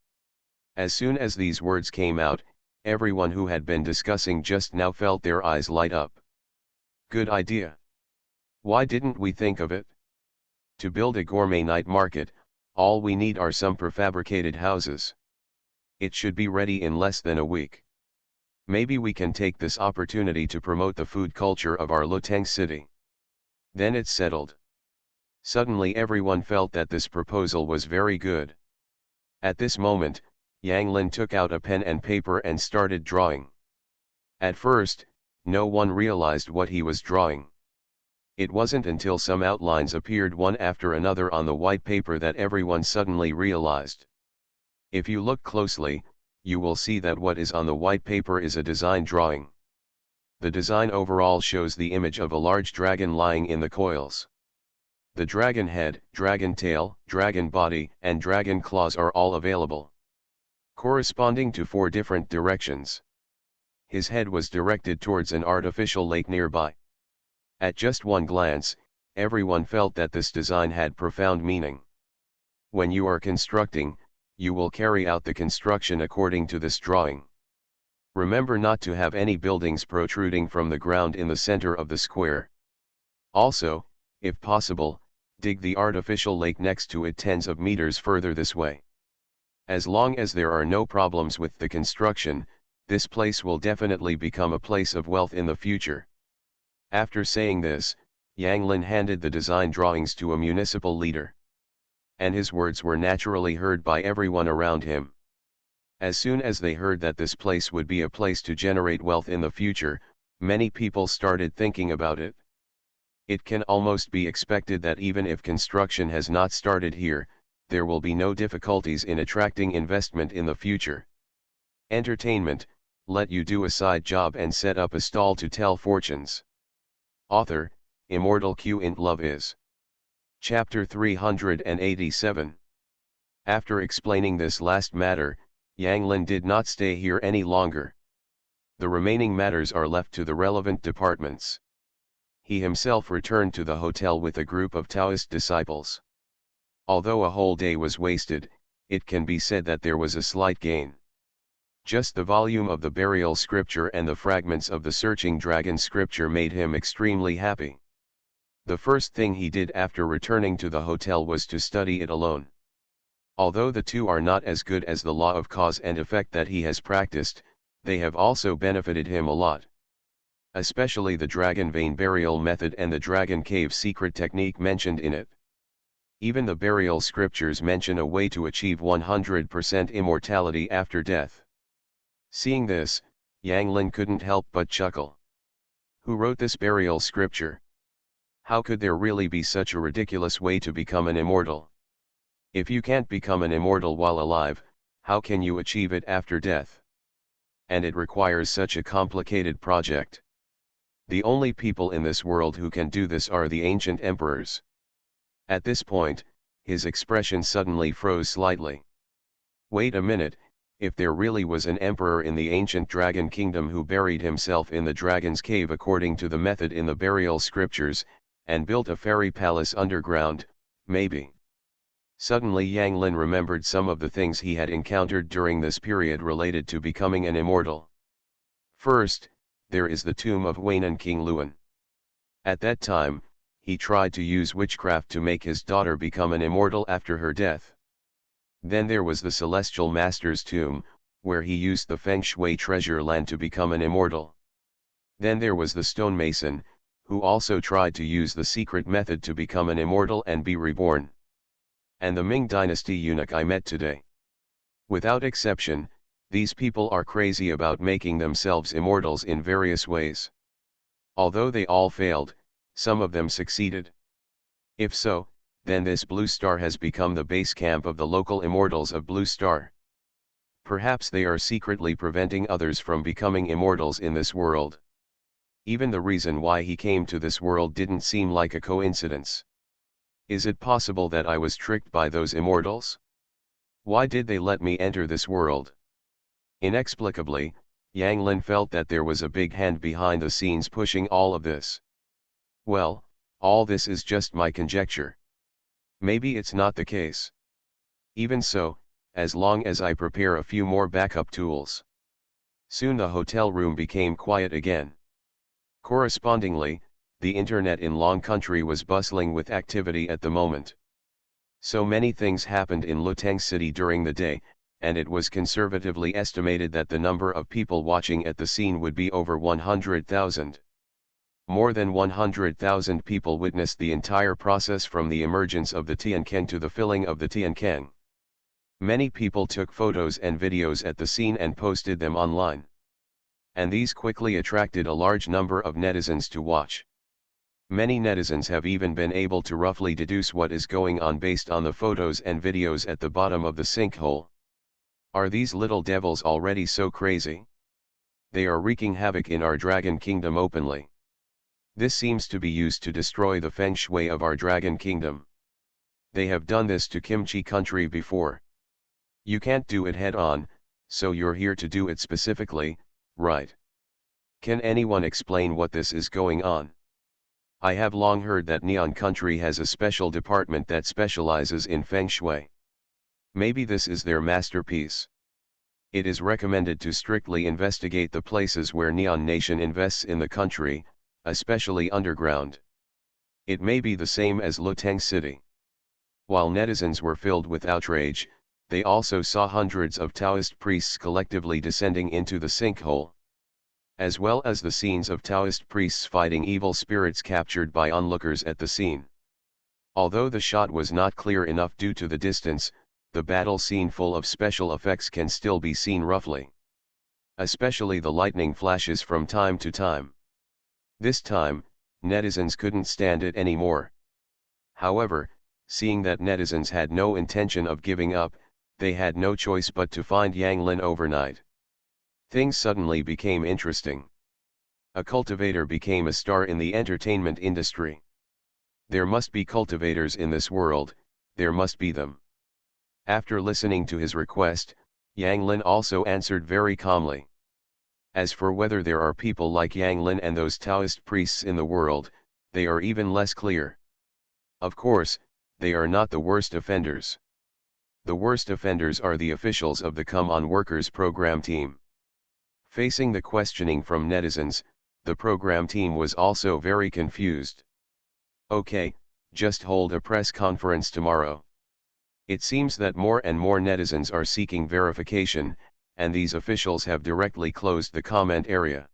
As soon as these words came out, everyone who had been discussing just now felt their eyes light up. Good idea. Why didn't we think of it? To build a gourmet night market, all we need are some prefabricated houses. It should be ready in less than a week. Maybe we can take this opportunity to promote the food culture of our Luteng city. Then it's settled. Suddenly everyone felt that this proposal was very good. At this moment, Yang Lin took out a pen and paper and started drawing. At first, no one realized what he was drawing. It wasn't until some outlines appeared one after another on the white paper that everyone suddenly realized. If you look closely, you will see that what is on the white paper is a design drawing. The design overall shows the image of a large dragon lying in the coils. The dragon head, dragon tail, dragon body, and dragon claws are all available. corresponding to 4 different directions. His head was directed towards an artificial lake nearby. At just one glance, everyone felt that this design had profound meaning. When you are constructing, you will carry out the construction according to this drawing. Remember not to have any buildings protruding from the ground in the center of the square. Also, if possible, dig the artificial lake next to it tens of meters further this way. As long as there are no problems with the construction, this place will definitely become a place of wealth in the future. After saying this, Yang Lin handed the design drawings to a municipal leader. And his words were naturally heard by everyone around him. As soon as they heard that this place would be a place to generate wealth in the future, many people started thinking about it. It can almost be expected that even if construction has not started here, there will be no difficulties in attracting investment in the future. Entertainment, let you do a side job and set up a stall to tell fortunes. Author, Immortal Q in Love is. Chapter 387. After explaining this last matter, Yang Lin did not stay here any longer. The remaining matters are left to the relevant departments. He himself returned to the hotel with a group of Taoist disciples. Although a whole day was wasted, it can be said that there was a slight gain. Just the volume of the burial scripture and the fragments of the searching dragon scripture made him extremely happy. The first thing he did after returning to the hotel was to study it alone. Although the two are not as good as the law of cause and effect that he has practiced, they have also benefited him a lot. Especially the dragon vein burial method and the dragon cave secret technique mentioned in it. Even the burial scriptures mention a way to achieve 100% immortality after death. Seeing this, Yang Lin couldn't help but chuckle. Who wrote this burial scripture? How could there really be such a ridiculous way to become an immortal? If you can't become an immortal while alive, how can you achieve it after death? And it requires such a complicated project. The only people in this world who can do this are the ancient emperors. At this point, his expression suddenly froze slightly. Wait a minute, if there really was an emperor in the ancient dragon kingdom who buried himself in the dragon's cave according to the method in the burial scriptures, and built a fairy palace underground, maybe. Suddenly Yang Lin remembered some of the things he had encountered during this period related to becoming an immortal. First, there is the tomb of Waynan King Luan. At that time, he tried to use witchcraft to make his daughter become an immortal after her death. Then there was the Celestial Master's tomb, where he used the Feng Shui treasure land to become an immortal. Then there was the stonemason, who also tried to use the secret method to become an immortal and be reborn. And the Ming Dynasty eunuch I met today. Without exception, these people are crazy about making themselves immortals in various ways. Although they all failed, some of them succeeded. If so, then this Blue Star has become the base camp of the local immortals of Blue Star. Perhaps they are secretly preventing others from becoming immortals in this world. Even the reason why he came to this world didn't seem like a coincidence. Is it possible that I was tricked by those immortals? Why did they let me enter this world? Inexplicably, Yang Lin felt that there was a big hand behind the scenes pushing all of this. Well, all this is just my conjecture. Maybe it's not the case. Even so, as long as I prepare a few more backup tools. Soon the hotel room became quiet again. Correspondingly, the internet in Long Country was bustling with activity at the moment. So many things happened in Luteng City during the day, and it was conservatively estimated that the number of people watching at the scene would be over 100,000. More than 100,000 people witnessed the entire process from the emergence of the Tiankeng to the filling of the Tiankeng. Many people took photos and videos at the scene and posted them online. And these quickly attracted a large number of netizens to watch. Many netizens have even been able to roughly deduce what is going on based on the photos and videos at the bottom of the sinkhole. Are these little devils already so crazy? They are wreaking havoc in our dragon kingdom openly. This seems to be used to destroy the feng shui of our dragon kingdom. They have done this to Kimchi country before. You can't do it head on, So you're here to do it specifically, right? Can anyone explain what this is going on? I have long heard that Neon Country has a special department that specializes in Feng Shui. Maybe this is their masterpiece. It is recommended to strictly investigate the places where Neon Nation invests in the country, especially underground. It may be the same as Luteng City. While netizens were filled with outrage, they also saw hundreds of Taoist priests collectively descending into the sinkhole, as well as the scenes of Taoist priests fighting evil spirits captured by onlookers at the scene. Although the shot was not clear enough due to the distance, the battle scene full of special effects can still be seen roughly. Especially the lightning flashes from time to time. This time, netizens couldn't stand it anymore. However, seeing that netizens had no intention of giving up, they had no choice but to find Yang Lin overnight. Things suddenly became interesting. A cultivator became a star in the entertainment industry. There must be cultivators in this world, there must be them. After listening to his request, Yang Lin also answered very calmly. As for whether there are people like Yang Lin and those Taoist priests in the world, they are even less clear. Of course, they are not the worst offenders. The worst offenders are the officials of the Come On Workers program team. Facing the questioning from netizens, the program team was also very confused. Okay, just hold a press conference tomorrow. It seems that more and more netizens are seeking verification, and these officials have directly closed the comment area.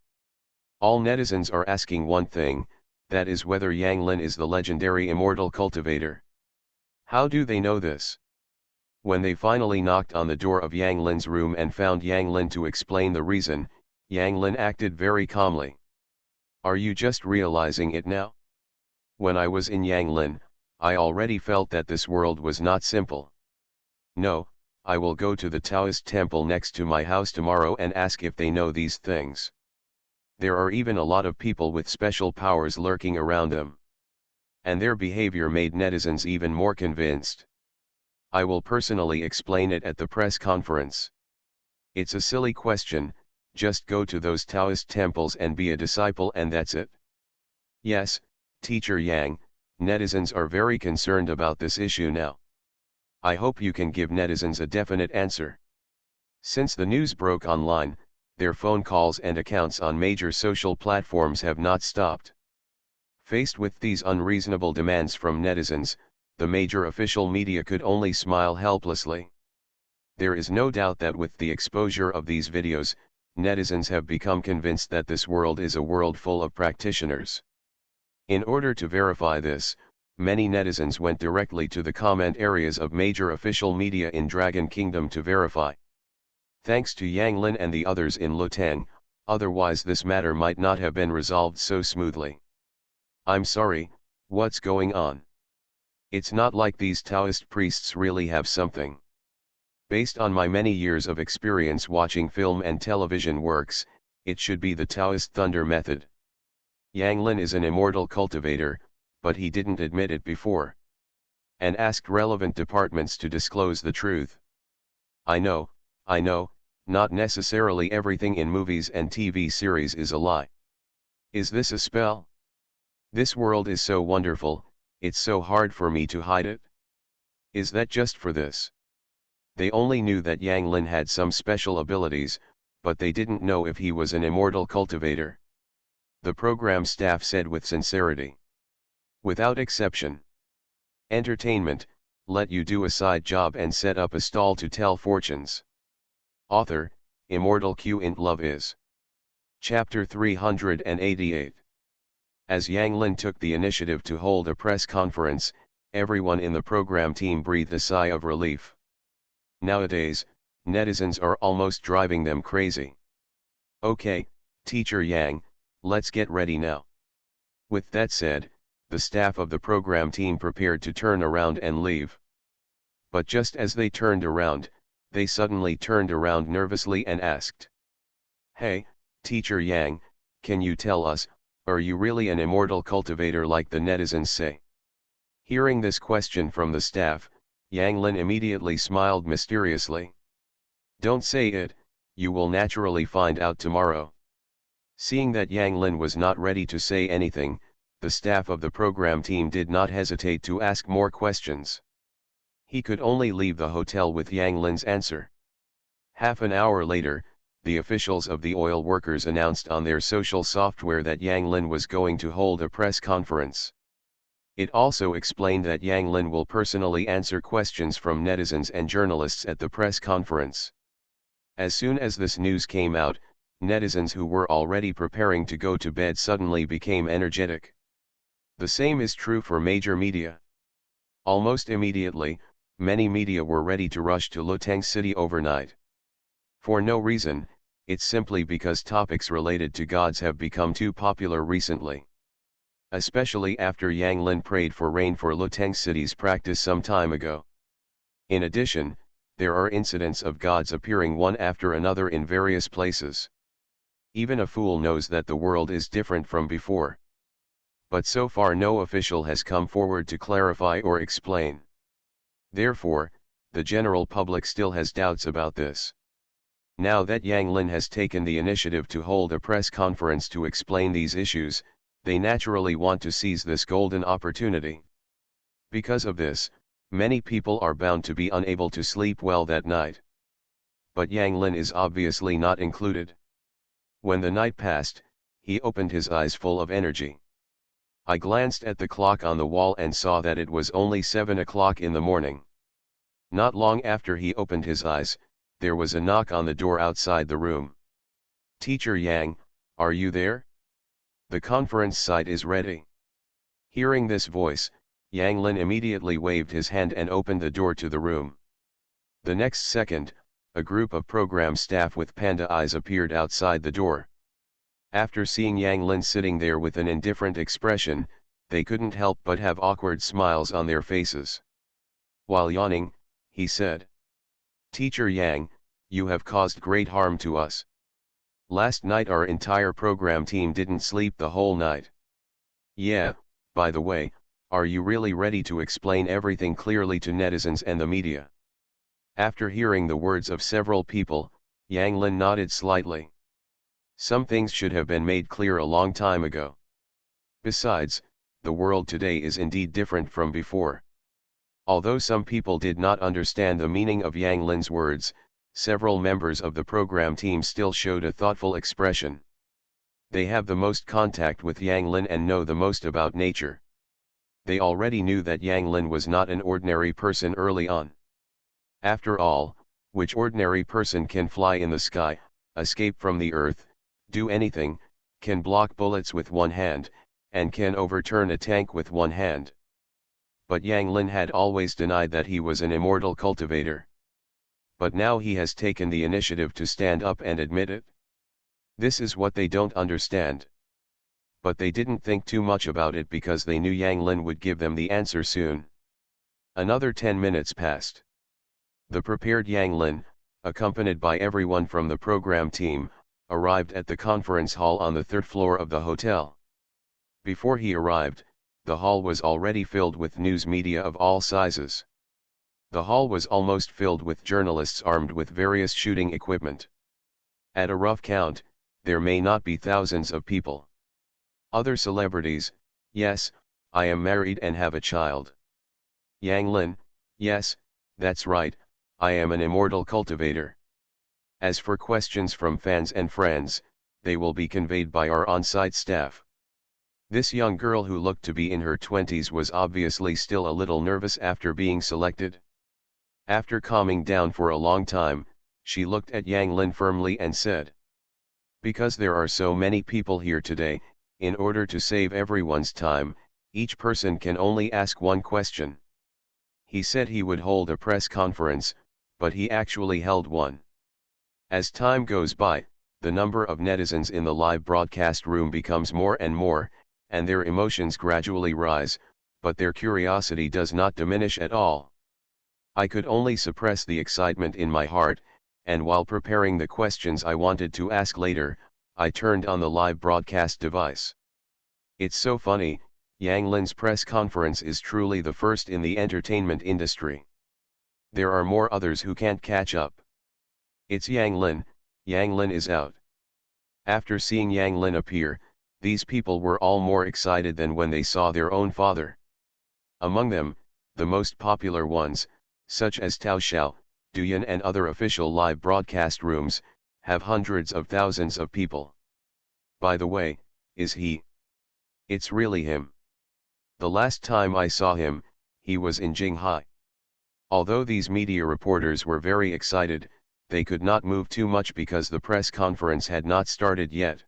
All netizens are asking one thing, that is whether Yang Lin is the legendary immortal cultivator. How do they know this? When they finally knocked on the door of Yang Lin's room and found Yang Lin to explain the reason, Yang Lin acted very calmly. Are you just realizing it now? When I was in Yang Lin, I already felt that this world was not simple. No, I will go to the Taoist temple next to my house tomorrow and ask if they know these things. There are even a lot of people with special powers lurking around them. And their behavior made netizens even more convinced. I will personally explain it at the press conference. It's a silly question, just go to those Taoist temples and be a disciple and that's it. Yes, Teacher Yang, netizens are very concerned about this issue now. I hope you can give netizens a definite answer. Since the news broke online, their phone calls and accounts on major social platforms have not stopped. Faced with these unreasonable demands from netizens, the major official media could only smile helplessly. There is no doubt that with the exposure of these videos, netizens have become convinced that this world is a world full of practitioners. In order to verify this, many netizens went directly to the comment areas of major official media in Dragon Kingdom to verify. Thanks to Yang Lin and the others in Luteng, otherwise this matter might not have been resolved so smoothly. I'm sorry, what's going on? It's not like these Taoist priests really have something. Based on my many years of experience watching film and television works, it should be the Taoist thunder method. Yang Lin is an immortal cultivator, but he didn't admit it before. And asked relevant departments to disclose the truth. I know, not necessarily everything in movies and TV series is a lie. Is this a spell? This world is so wonderful, it's so hard for me to hide it. Is that just for this? They only knew that Yang Lin had some special abilities, but they didn't know if he was an immortal cultivator. The program staff said with sincerity. Without exception. Entertainment, let you do a side job and set up a stall to tell fortunes. Author, Immortal Q int Love is. Chapter 388. As Yang Lin took the initiative to hold a press conference, everyone in the program team breathed a sigh of relief. Nowadays, netizens are almost driving them crazy. Okay, Teacher Yang, let's get ready now. With that said, the staff of the program team prepared to turn around and leave. But just as they turned around, they suddenly turned around nervously and asked. Hey, Teacher Yang, can you tell us, are you really an immortal cultivator like the netizens say? Hearing this question from the staff, Yang Lin immediately smiled mysteriously. Don't say it, You will naturally find out tomorrow. Seeing that Yang Lin was not ready to say anything, the staff of the program team did not hesitate to ask more questions. He could only leave the hotel with Yang Lin's answer. Half an hour later, the officials of the oil workers announced on their social software that Yang Lin was going to hold a press conference. It also explained that Yang Lin will personally answer questions from netizens and journalists at the press conference. As soon as this news came out, netizens who were already preparing to go to bed suddenly became energetic. The same is true for major media. Almost immediately, many media were ready to rush to Luteng City overnight. For no reason, it's simply because topics related to gods have become too popular recently. Especially after Yang Lin prayed for rain for Luteng City's practice some time ago. In addition, there are incidents of gods appearing one after another in various places. Even a fool knows that the world is different from before. But so far no official has come forward to clarify or explain. Therefore, the general public still has doubts about this. Now that Yang Lin has taken the initiative to hold a press conference to explain these issues, they naturally want to seize this golden opportunity. Because of this, many people are bound to be unable to sleep well that night. But Yang Lin is obviously not included. When the night passed, he opened his eyes full of energy. I glanced at the clock on the wall and saw that it was only 7 o'clock in the morning. Not long after he opened his eyes, there was a knock on the door outside the room. "Teacher Yang, are you there? The conference site is ready." Hearing this voice, Yang Lin immediately waved his hand and opened the door to the room. The next second, a group of program staff with panda eyes appeared outside the door. After seeing Yang Lin sitting there with an indifferent expression, they couldn't help but have awkward smiles on their faces. While yawning, he said, "Teacher Yang, you have caused great harm to us. Last night our entire program team didn't sleep the whole night. Yeah, by the way, are you really ready to explain everything clearly to netizens and the media?" After hearing the words of several people, Yang Lin nodded slightly. Some things should have been made clear a long time ago. Besides, the world today is indeed different from before. Although some people did not understand the meaning of Yang Lin's words, several members of the program team still showed a thoughtful expression. They have the most contact with Yang Lin and know the most about nature. They already knew that Yang Lin was not an ordinary person early on. After all, which ordinary person can fly in the sky, escape from the earth, do anything, can block bullets with one hand, and can overturn a tank with one hand? But Yang Lin had always denied that he was an immortal cultivator. But now he has taken the initiative to stand up and admit it. This is what they don't understand. But they didn't think too much about it because they knew Yang Lin would give them the answer soon. Another 10 minutes passed. The prepared Yang Lin, accompanied by everyone from the program team, arrived at the conference hall on the 3rd floor of the hotel. Before he arrived, the hall was already filled with news media of all sizes. The hall was almost filled with journalists armed with various shooting equipment. At a rough count, there may not be thousands of people. Other celebrities: "Yes, I am married and have a child." Yang Lin: "Yes, that's right, I am an immortal cultivator." As for questions from fans and friends, they will be conveyed by our on-site staff. This young girl who looked to be in her 20s was obviously still a little nervous after being selected. After calming down for a long time, she looked at Yang Lin firmly and said, "Because there are so many people here today, in order to save everyone's time, each person can only ask one question." He said he would hold a press conference, but he actually held one. As time goes by, the number of netizens in the live broadcast room becomes more and more, and their emotions gradually rise, but their curiosity does not diminish at all. I could only suppress the excitement in my heart, and while preparing the questions I wanted to ask later, I turned on the live broadcast device. It's so funny, Yang Lin's press conference is truly the first in the entertainment industry. There are more others who can't catch up. It's Yang Lin, Yang Lin is out. After seeing Yang Lin appear, these people were all more excited than when they saw their own father. Among them, the most popular ones, such as Tao Xiao, Duyan and other official live broadcast rooms, have hundreds of thousands of people. By the way, is he? It's really him. The last time I saw him, he was in Jinghai. Although these media reporters were very excited, they could not move too much because the press conference had not started yet.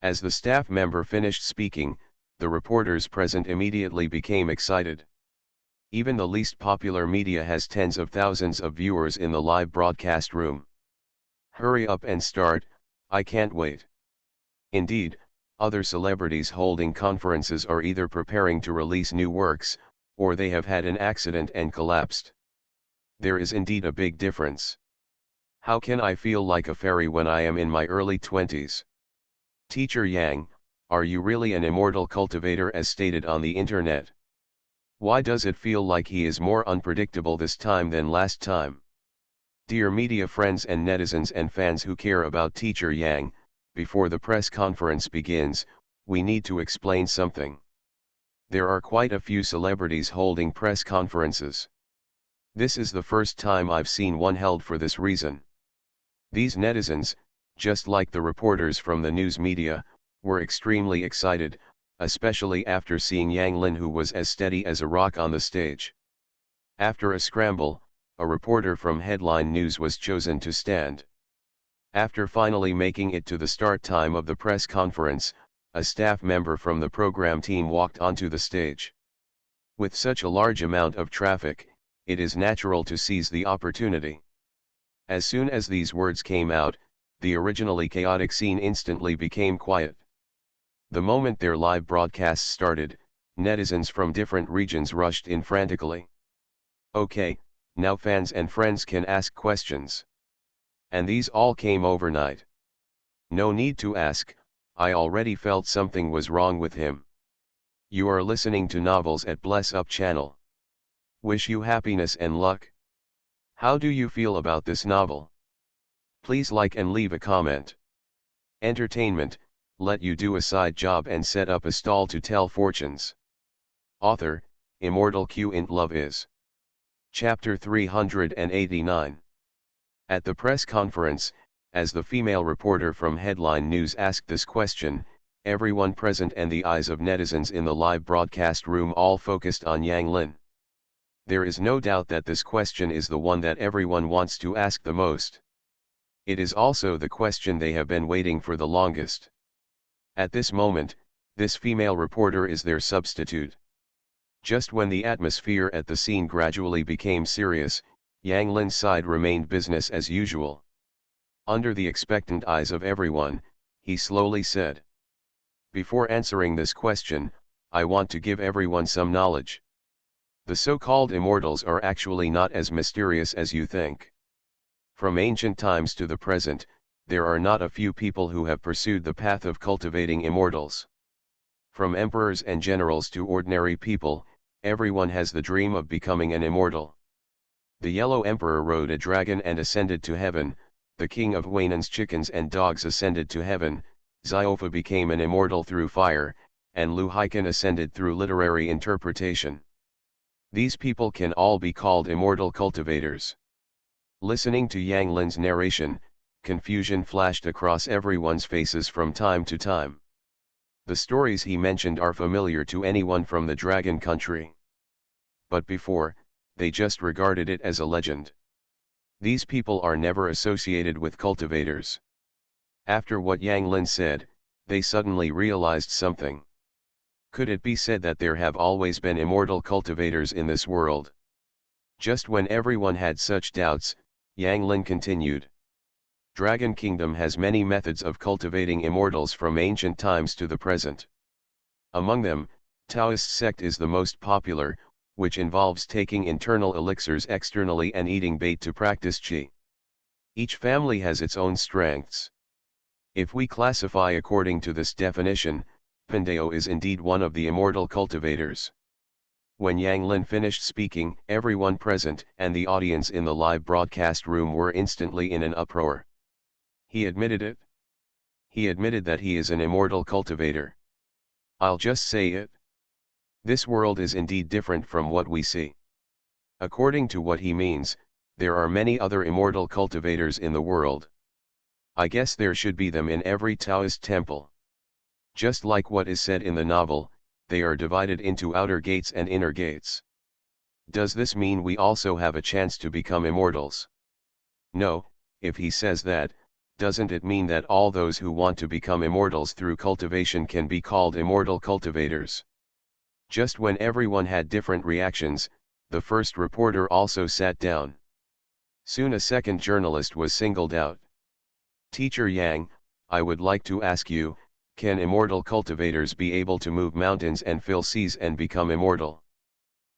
As the staff member finished speaking, the reporters present immediately became excited. Even the least popular media has tens of thousands of viewers in the live broadcast room. Hurry up and start, I can't wait. Indeed, other celebrities holding conferences are either preparing to release new works, or they have had an accident and collapsed. There is indeed a big difference. How can I feel like a fairy when I am in my early 20s? Teacher Yang, are you really an immortal cultivator as stated on the internet? Why does it feel like he is more unpredictable this time than last time? Dear media friends and netizens and fans who care about Teacher Yang, before the press conference begins, we need to explain something. There are quite a few celebrities holding press conferences. This is the first time I've seen one held for this reason. These netizens, just like the reporters from the news media, were extremely excited, especially after seeing Yang Lin, who was as steady as a rock on the stage. After a scramble, a reporter from Headline News was chosen to stand. After finally making it to the start time of the press conference, a staff member from the program team walked onto the stage. With such a large amount of traffic, it is natural to seize the opportunity. As soon as these words came out, the originally chaotic scene instantly became quiet. The moment their live broadcast started, netizens from different regions rushed in frantically. Okay, now fans and friends can ask questions. And these all came overnight. No need to ask, I already felt something was wrong with him. You are listening to Novels at Bless Up channel. Wish you happiness and luck. How do you feel about this novel? Please like and leave a comment. Entertainment, let you do a side job and set up a stall to tell fortunes. Author, Immortal Q int Love is. Chapter 389. At the press conference, as the female reporter from Headline News asked this question, everyone present and the eyes of netizens in the live broadcast room all focused on Yang Lin. There is no doubt that this question is the one that everyone wants to ask the most. It is also the question they have been waiting for the longest. At this moment, this female reporter is their substitute. Just when the atmosphere at the scene gradually became serious, Yang Lin's side remained business as usual. Under the expectant eyes of everyone, he slowly said, "Before answering this question, I want to give everyone some knowledge. The so-called immortals are actually not as mysterious as you think. From ancient times to the present, there are not a few people who have pursued the path of cultivating immortals. From emperors and generals to ordinary people, everyone has the dream of becoming an immortal. The Yellow Emperor rode a dragon and ascended to heaven, the king of Wainan's chickens and dogs ascended to heaven, Ziofa became an immortal through fire, and Lu Haikan ascended through literary interpretation. These people can all be called immortal cultivators." Listening to Yang Lin's narration, confusion flashed across everyone's faces from time to time. The stories he mentioned are familiar to anyone from the Dragon Country. But before, they just regarded it as a legend. These people are never associated with cultivators. After what Yang Lin said, they suddenly realized something. Could it be said that there have always been immortal cultivators in this world? Just when everyone had such doubts, Yang Lin continued. Dragon Kingdom has many methods of cultivating immortals from ancient times to the present. Among them, Taoist sect is the most popular, which involves taking internal elixirs externally and eating bait to practice qi. Each family has its own strengths. If we classify according to this definition, Pandeo is indeed one of the immortal cultivators. When Yang Lin finished speaking, everyone present and the audience in the live broadcast room were instantly in an uproar. He admitted it. He admitted that he is an immortal cultivator. I'll just say it. This world is indeed different from what we see. According to what he means, there are many other immortal cultivators in the world. I guess there should be them in every Taoist temple. Just like what is said in the novel, they are divided into outer gates and inner gates. Does this mean we also have a chance to become immortals? No, if he says that, doesn't it mean that all those who want to become immortals through cultivation can be called immortal cultivators? Just when everyone had different reactions, the first reporter also sat down. Soon a second journalist was singled out. Teacher Yang, I would like to ask you, can immortal cultivators be able to move mountains and fill seas and become immortal?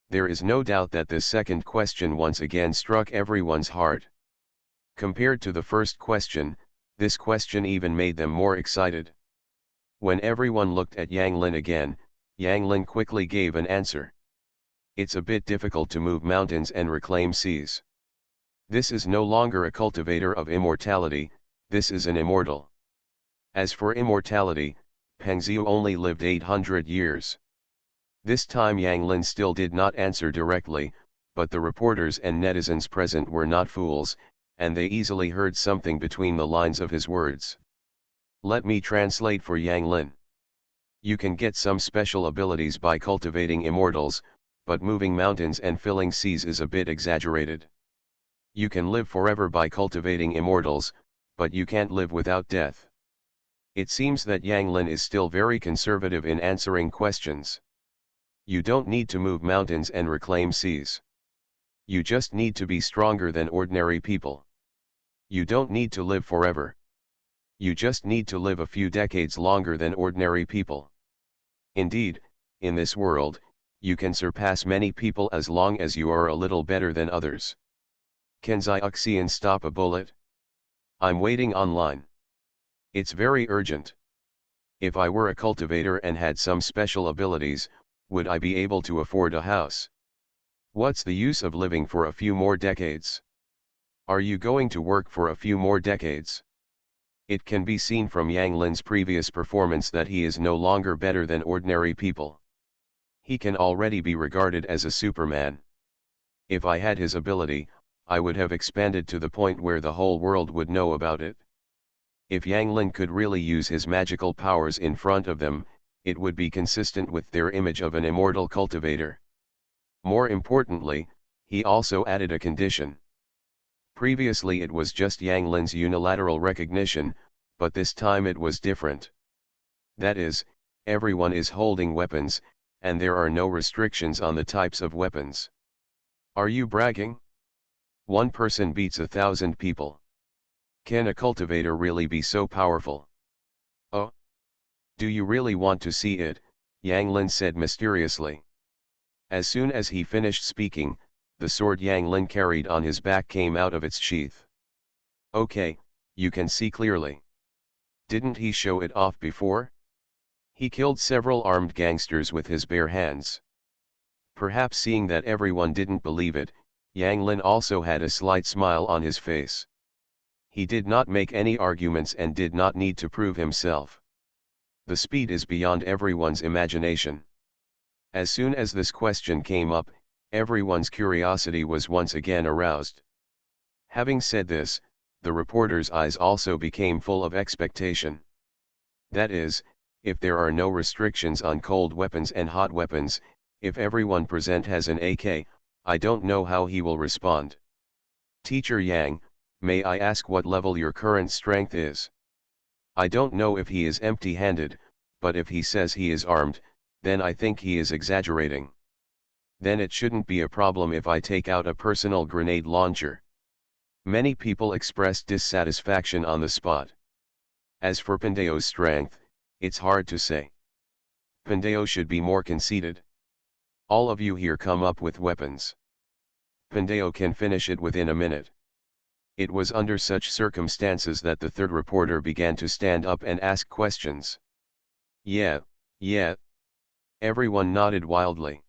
There is no doubt that this second question once again struck everyone's heart. Compared to the first question, this question even made them more excited. When everyone looked at Yang Lin again, Yang Lin quickly gave an answer. It's a bit difficult to move mountains and reclaim seas. This is no longer a cultivator of immortality, this is an immortal. As for immortality, Peng Xiu only lived 800 years. This time Yang Lin still did not answer directly, but the reporters and netizens present were not fools, and they easily heard something between the lines of his words. Let me translate for Yang Lin. You can get some special abilities by cultivating immortals, but moving mountains and filling seas is a bit exaggerated. You can live forever by cultivating immortals, but you can't live without death. It seems that Yang Lin is still very conservative in answering questions. You don't need to move mountains and reclaim seas. You just need to be stronger than ordinary people. You don't need to live forever. You just need to live a few decades longer than ordinary people. Indeed, in this world, you can surpass many people as long as you are a little better than others. Can Xiaoxian stop a bullet? I'm waiting online. It's very urgent. If I were a cultivator and had some special abilities, would I be able to afford a house? What's the use of living for a few more decades? Are you going to work for a few more decades? It can be seen from Yang Lin's previous performance that he is no longer better than ordinary people. He can already be regarded as a Superman. If I had his ability, I would have expanded to the point where the whole world would know about it. If Yang Lin could really use his magical powers in front of them, it would be consistent with their image of an immortal cultivator. More importantly, he also added a condition. Previously it was just Yang Lin's unilateral recognition, but this time it was different. That is, everyone is holding weapons, and there are no restrictions on the types of weapons. Are you bragging? One person beats 1,000 people. Can a cultivator really be so powerful? Oh? Do you really want to see it? Yang Lin said mysteriously. As soon as he finished speaking, the sword Yang Lin carried on his back came out of its sheath. Okay, you can see clearly. Didn't he show it off before? He killed several armed gangsters with his bare hands. Perhaps seeing that everyone didn't believe it, Yang Lin also had a slight smile on his face. He did not make any arguments and did not need to prove himself. The speed is beyond everyone's imagination. As soon as this question came up, everyone's curiosity was once again aroused. Having said this, the reporter's eyes also became full of expectation. That is, if there are no restrictions on cold weapons and hot weapons, if everyone present has an AK, I don't know how he will respond. Teacher Yang, may I ask what level your current strength is? I don't know if he is empty-handed, but if he says he is armed, then I think he is exaggerating. Then it shouldn't be a problem if I take out a personal grenade launcher. Many people expressed dissatisfaction on the spot. As for Pandeo's strength, it's hard to say. Pandeo should be more conceited. All of you here come up with weapons. Pandeo can finish it within a minute. It was under such circumstances that the third reporter began to stand up and ask questions. Yeah. Everyone nodded wildly.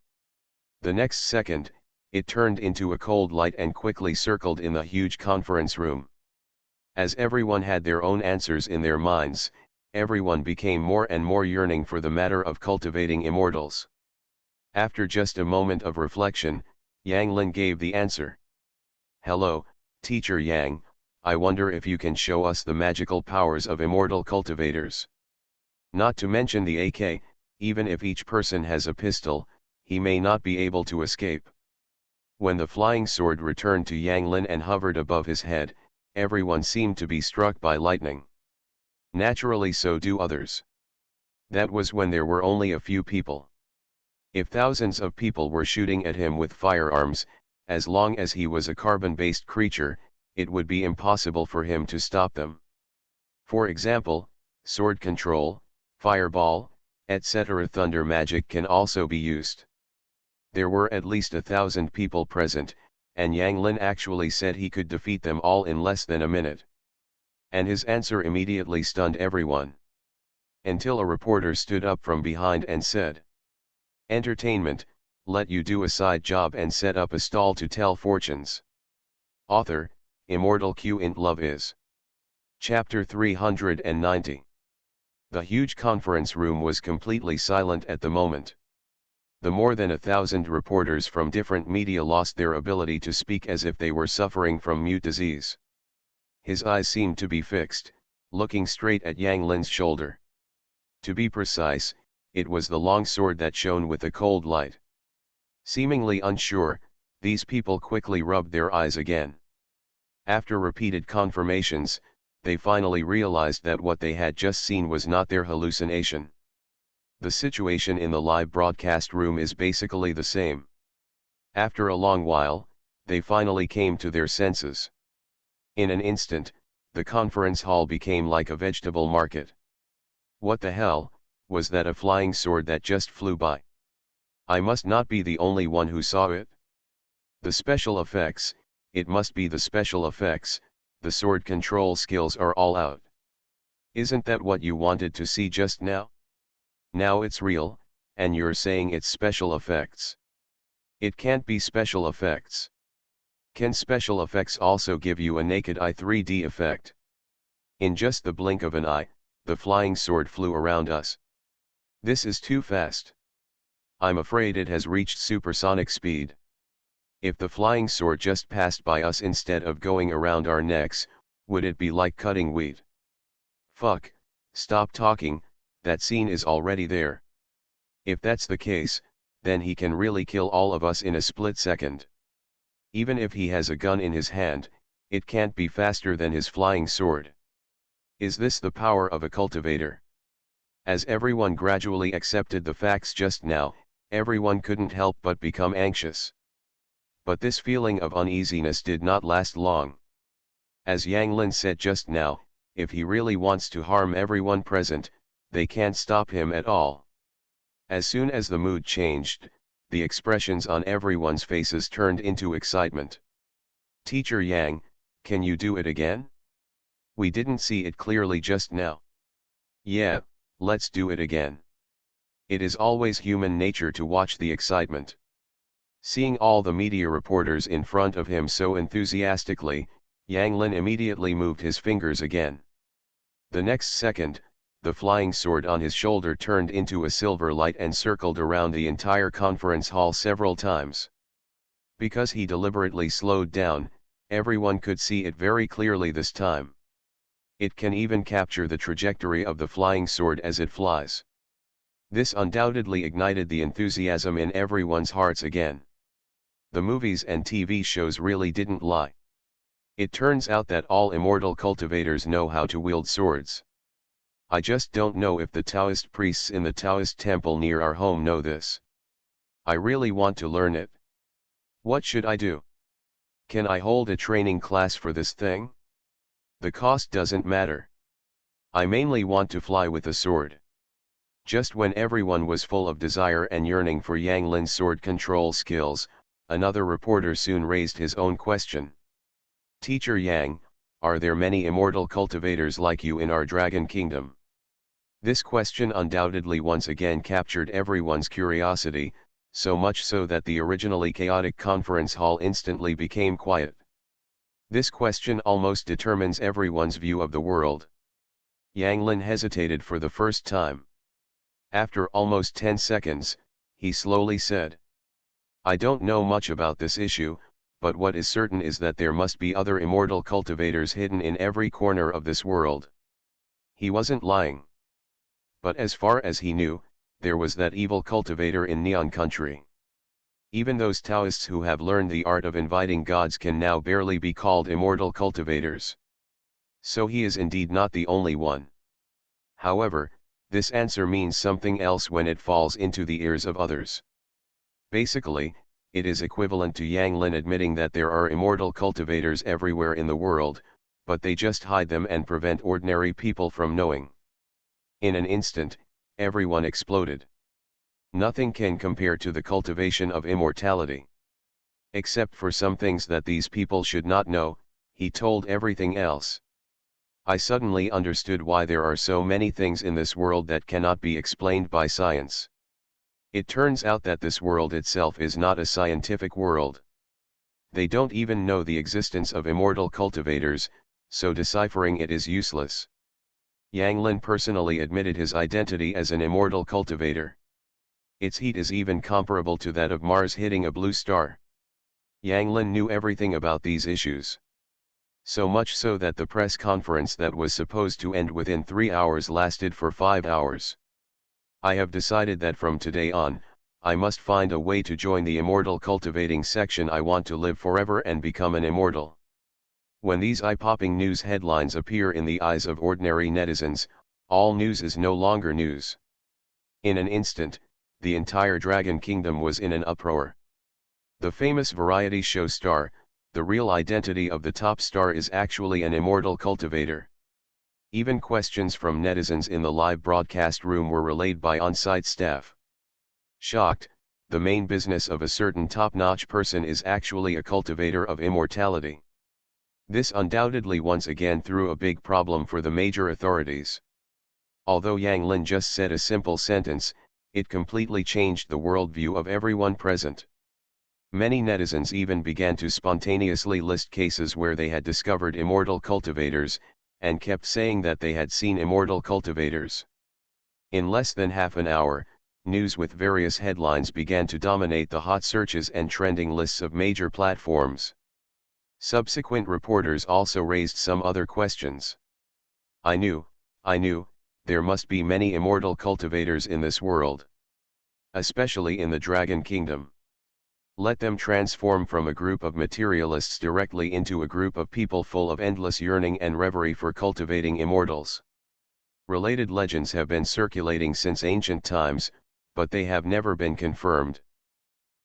The next second, it turned into a cold light and quickly circled in the huge conference room. As everyone had their own answers in their minds, everyone became more and more yearning for the matter of cultivating immortals. After just a moment of reflection, Yang Lin gave the answer. Hello, Teacher Yang, I wonder if you can show us the magical powers of immortal cultivators. Not to mention the AK, even if each person has a pistol, he may not be able to escape. When the flying sword returned to Yang Lin and hovered above his head, everyone seemed to be struck by lightning. Naturally, so do others. That was when there were only a few people. If thousands of people were shooting at him with firearms, as long as he was a carbon-based creature, it would be impossible for him to stop them. For example, sword control, fireball, etc. Thunder magic can also be used. There were at least 1,000 people present, and Yang Lin actually said he could defeat them all in less than a minute. And his answer immediately stunned everyone. Until a reporter stood up from behind and said, "Entertainment, let you do a side job and set up a stall to tell fortunes." Author, Immortal Q int Love is. Chapter 390. The huge conference room was completely silent at the moment. The more than 1,000 reporters from different media lost their ability to speak as if they were suffering from mute disease. His eyes seemed to be fixed, looking straight at Yang Lin's shoulder. To be precise, it was the long sword that shone with a cold light. Seemingly unsure, these people quickly rubbed their eyes again. After repeated confirmations, they finally realized that what they had just seen was not their hallucination. The situation in the live broadcast room is basically the same. After a long while, they finally came to their senses. In an instant, the conference hall became like a vegetable market. What the hell, was that a flying sword that just flew by? I must not be the only one who saw it. The special effects, it must be the special effects, the sword control skills are all out. Isn't that what you wanted to see just now? Now it's real, and you're saying it's special effects. It can't be special effects. Can special effects also give you a naked eye 3D effect? In just the blink of an eye, the flying sword flew around us. This is too fast. I'm afraid it has reached supersonic speed. If the flying sword just passed by us instead of going around our necks, would it be like cutting wheat? Fuck, stop talking, that scene is already there. If that's the case, then he can really kill all of us in a split second. Even if he has a gun in his hand, it can't be faster than his flying sword. Is this the power of a cultivator? As everyone gradually accepted the facts just now, everyone couldn't help but become anxious. But this feeling of uneasiness did not last long. As Yang Lin said just now, if he really wants to harm everyone present, they can't stop him at all. As soon as the mood changed, the expressions on everyone's faces turned into excitement. Teacher Yang, can you do it again? We didn't see it clearly just now. Yeah, let's do it again. It is always human nature to watch the excitement. Seeing all the media reporters in front of him so enthusiastically, Yang Lin immediately moved his fingers again. The next second, the flying sword on his shoulder turned into a silver light and circled around the entire conference hall several times. Because he deliberately slowed down, everyone could see it very clearly this time. It can even capture the trajectory of the flying sword as it flies. This undoubtedly ignited the enthusiasm in everyone's hearts again. The movies and TV shows really didn't lie. It turns out that all immortal cultivators know how to wield swords. I just don't know if the Taoist priests in the Taoist temple near our home know this. I really want to learn it. What should I do? Can I hold a training class for this thing? The cost doesn't matter. I mainly want to fly with a sword. Just when everyone was full of desire and yearning for Yang Lin's sword control skills, another reporter soon raised his own question. Teacher Yang, are there many immortal cultivators like you in our dragon kingdom? This question undoubtedly once again captured everyone's curiosity, so much so that the originally chaotic conference hall instantly became quiet. This question almost determines everyone's view of the world. Yang Lin hesitated for the first time. After almost 10 seconds, he slowly said, "I don't know much about this issue, but what is certain is that there must be other immortal cultivators hidden in every corner of this world." He wasn't lying. But as far as he knew, there was that evil cultivator in Neon Country. Even those Taoists who have learned the art of inviting gods can now barely be called immortal cultivators. So he is indeed not the only one. However, this answer means something else when it falls into the ears of others. Basically, it is equivalent to Yang Lin admitting that there are immortal cultivators everywhere in the world, but they just hide them and prevent ordinary people from knowing. In an instant, everyone exploded. Nothing can compare to the cultivation of immortality. Except for some things that these people should not know, he told everything else. I suddenly understood why there are so many things in this world that cannot be explained by science. It turns out that this world itself is not a scientific world. They don't even know the existence of immortal cultivators, so deciphering it is useless. Yang Lin personally admitted his identity as an immortal cultivator. Its heat is even comparable to that of Mars hitting a blue star. Yang Lin knew everything about these issues. So much so that the press conference that was supposed to end within 3 hours lasted for 5 hours. I have decided that from today on, I must find a way to join the immortal cultivating section. I want to live forever and become an immortal. When these eye-popping news headlines appear in the eyes of ordinary netizens, all news is no longer news. In an instant, the entire Dragon Kingdom was in an uproar. The famous variety show star, the real identity of the top star, is actually an immortal cultivator. Even questions from netizens in the live broadcast room were relayed by on-site staff. Shocked, the main business of a certain top-notch person is actually a cultivator of immortality. This undoubtedly once again threw a big problem for the major authorities. Although Yang Lin just said a simple sentence, it completely changed the worldview of everyone present. Many netizens even began to spontaneously list cases where they had discovered immortal cultivators, and kept saying that they had seen immortal cultivators. In less than half an hour, news with various headlines began to dominate the hot searches and trending lists of major platforms. Subsequent reporters also raised some other questions. I knew, there must be many immortal cultivators in this world. Especially in the Dragon Kingdom. Let them transform from a group of materialists directly into a group of people full of endless yearning and reverie for cultivating immortals. Related legends have been circulating since ancient times, but they have never been confirmed.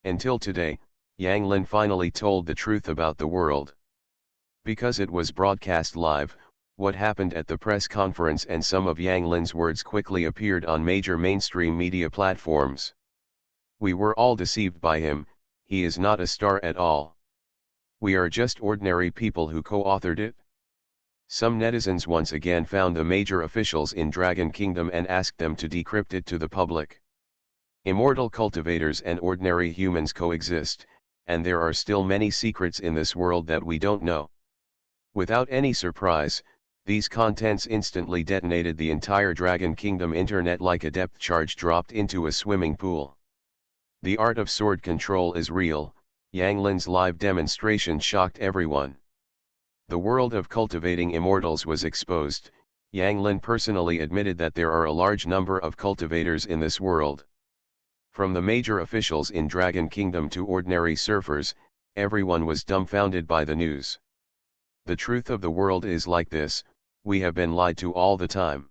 Until today, Yang Lin finally told the truth about the world. Because it was broadcast live, what happened at the press conference and some of Yang Lin's words quickly appeared on major mainstream media platforms. We were all deceived by him. He is not a star at all. We are just ordinary people who co-authored it. Some netizens once again found the major officials in Dragon Kingdom and asked them to decrypt it to the public. Immortal cultivators and ordinary humans coexist, and there are still many secrets in this world that we don't know. Without any surprise, these contents instantly detonated the entire Dragon Kingdom internet like a depth charge dropped into a swimming pool. The art of sword control is real. Yang Lin's live demonstration shocked everyone. The world of cultivating immortals was exposed. Yang Lin personally admitted that there are a large number of cultivators in this world. From the major officials in Dragon Kingdom to ordinary surfers, everyone was dumbfounded by the news. The truth of the world is like this: we have been lied to all the time.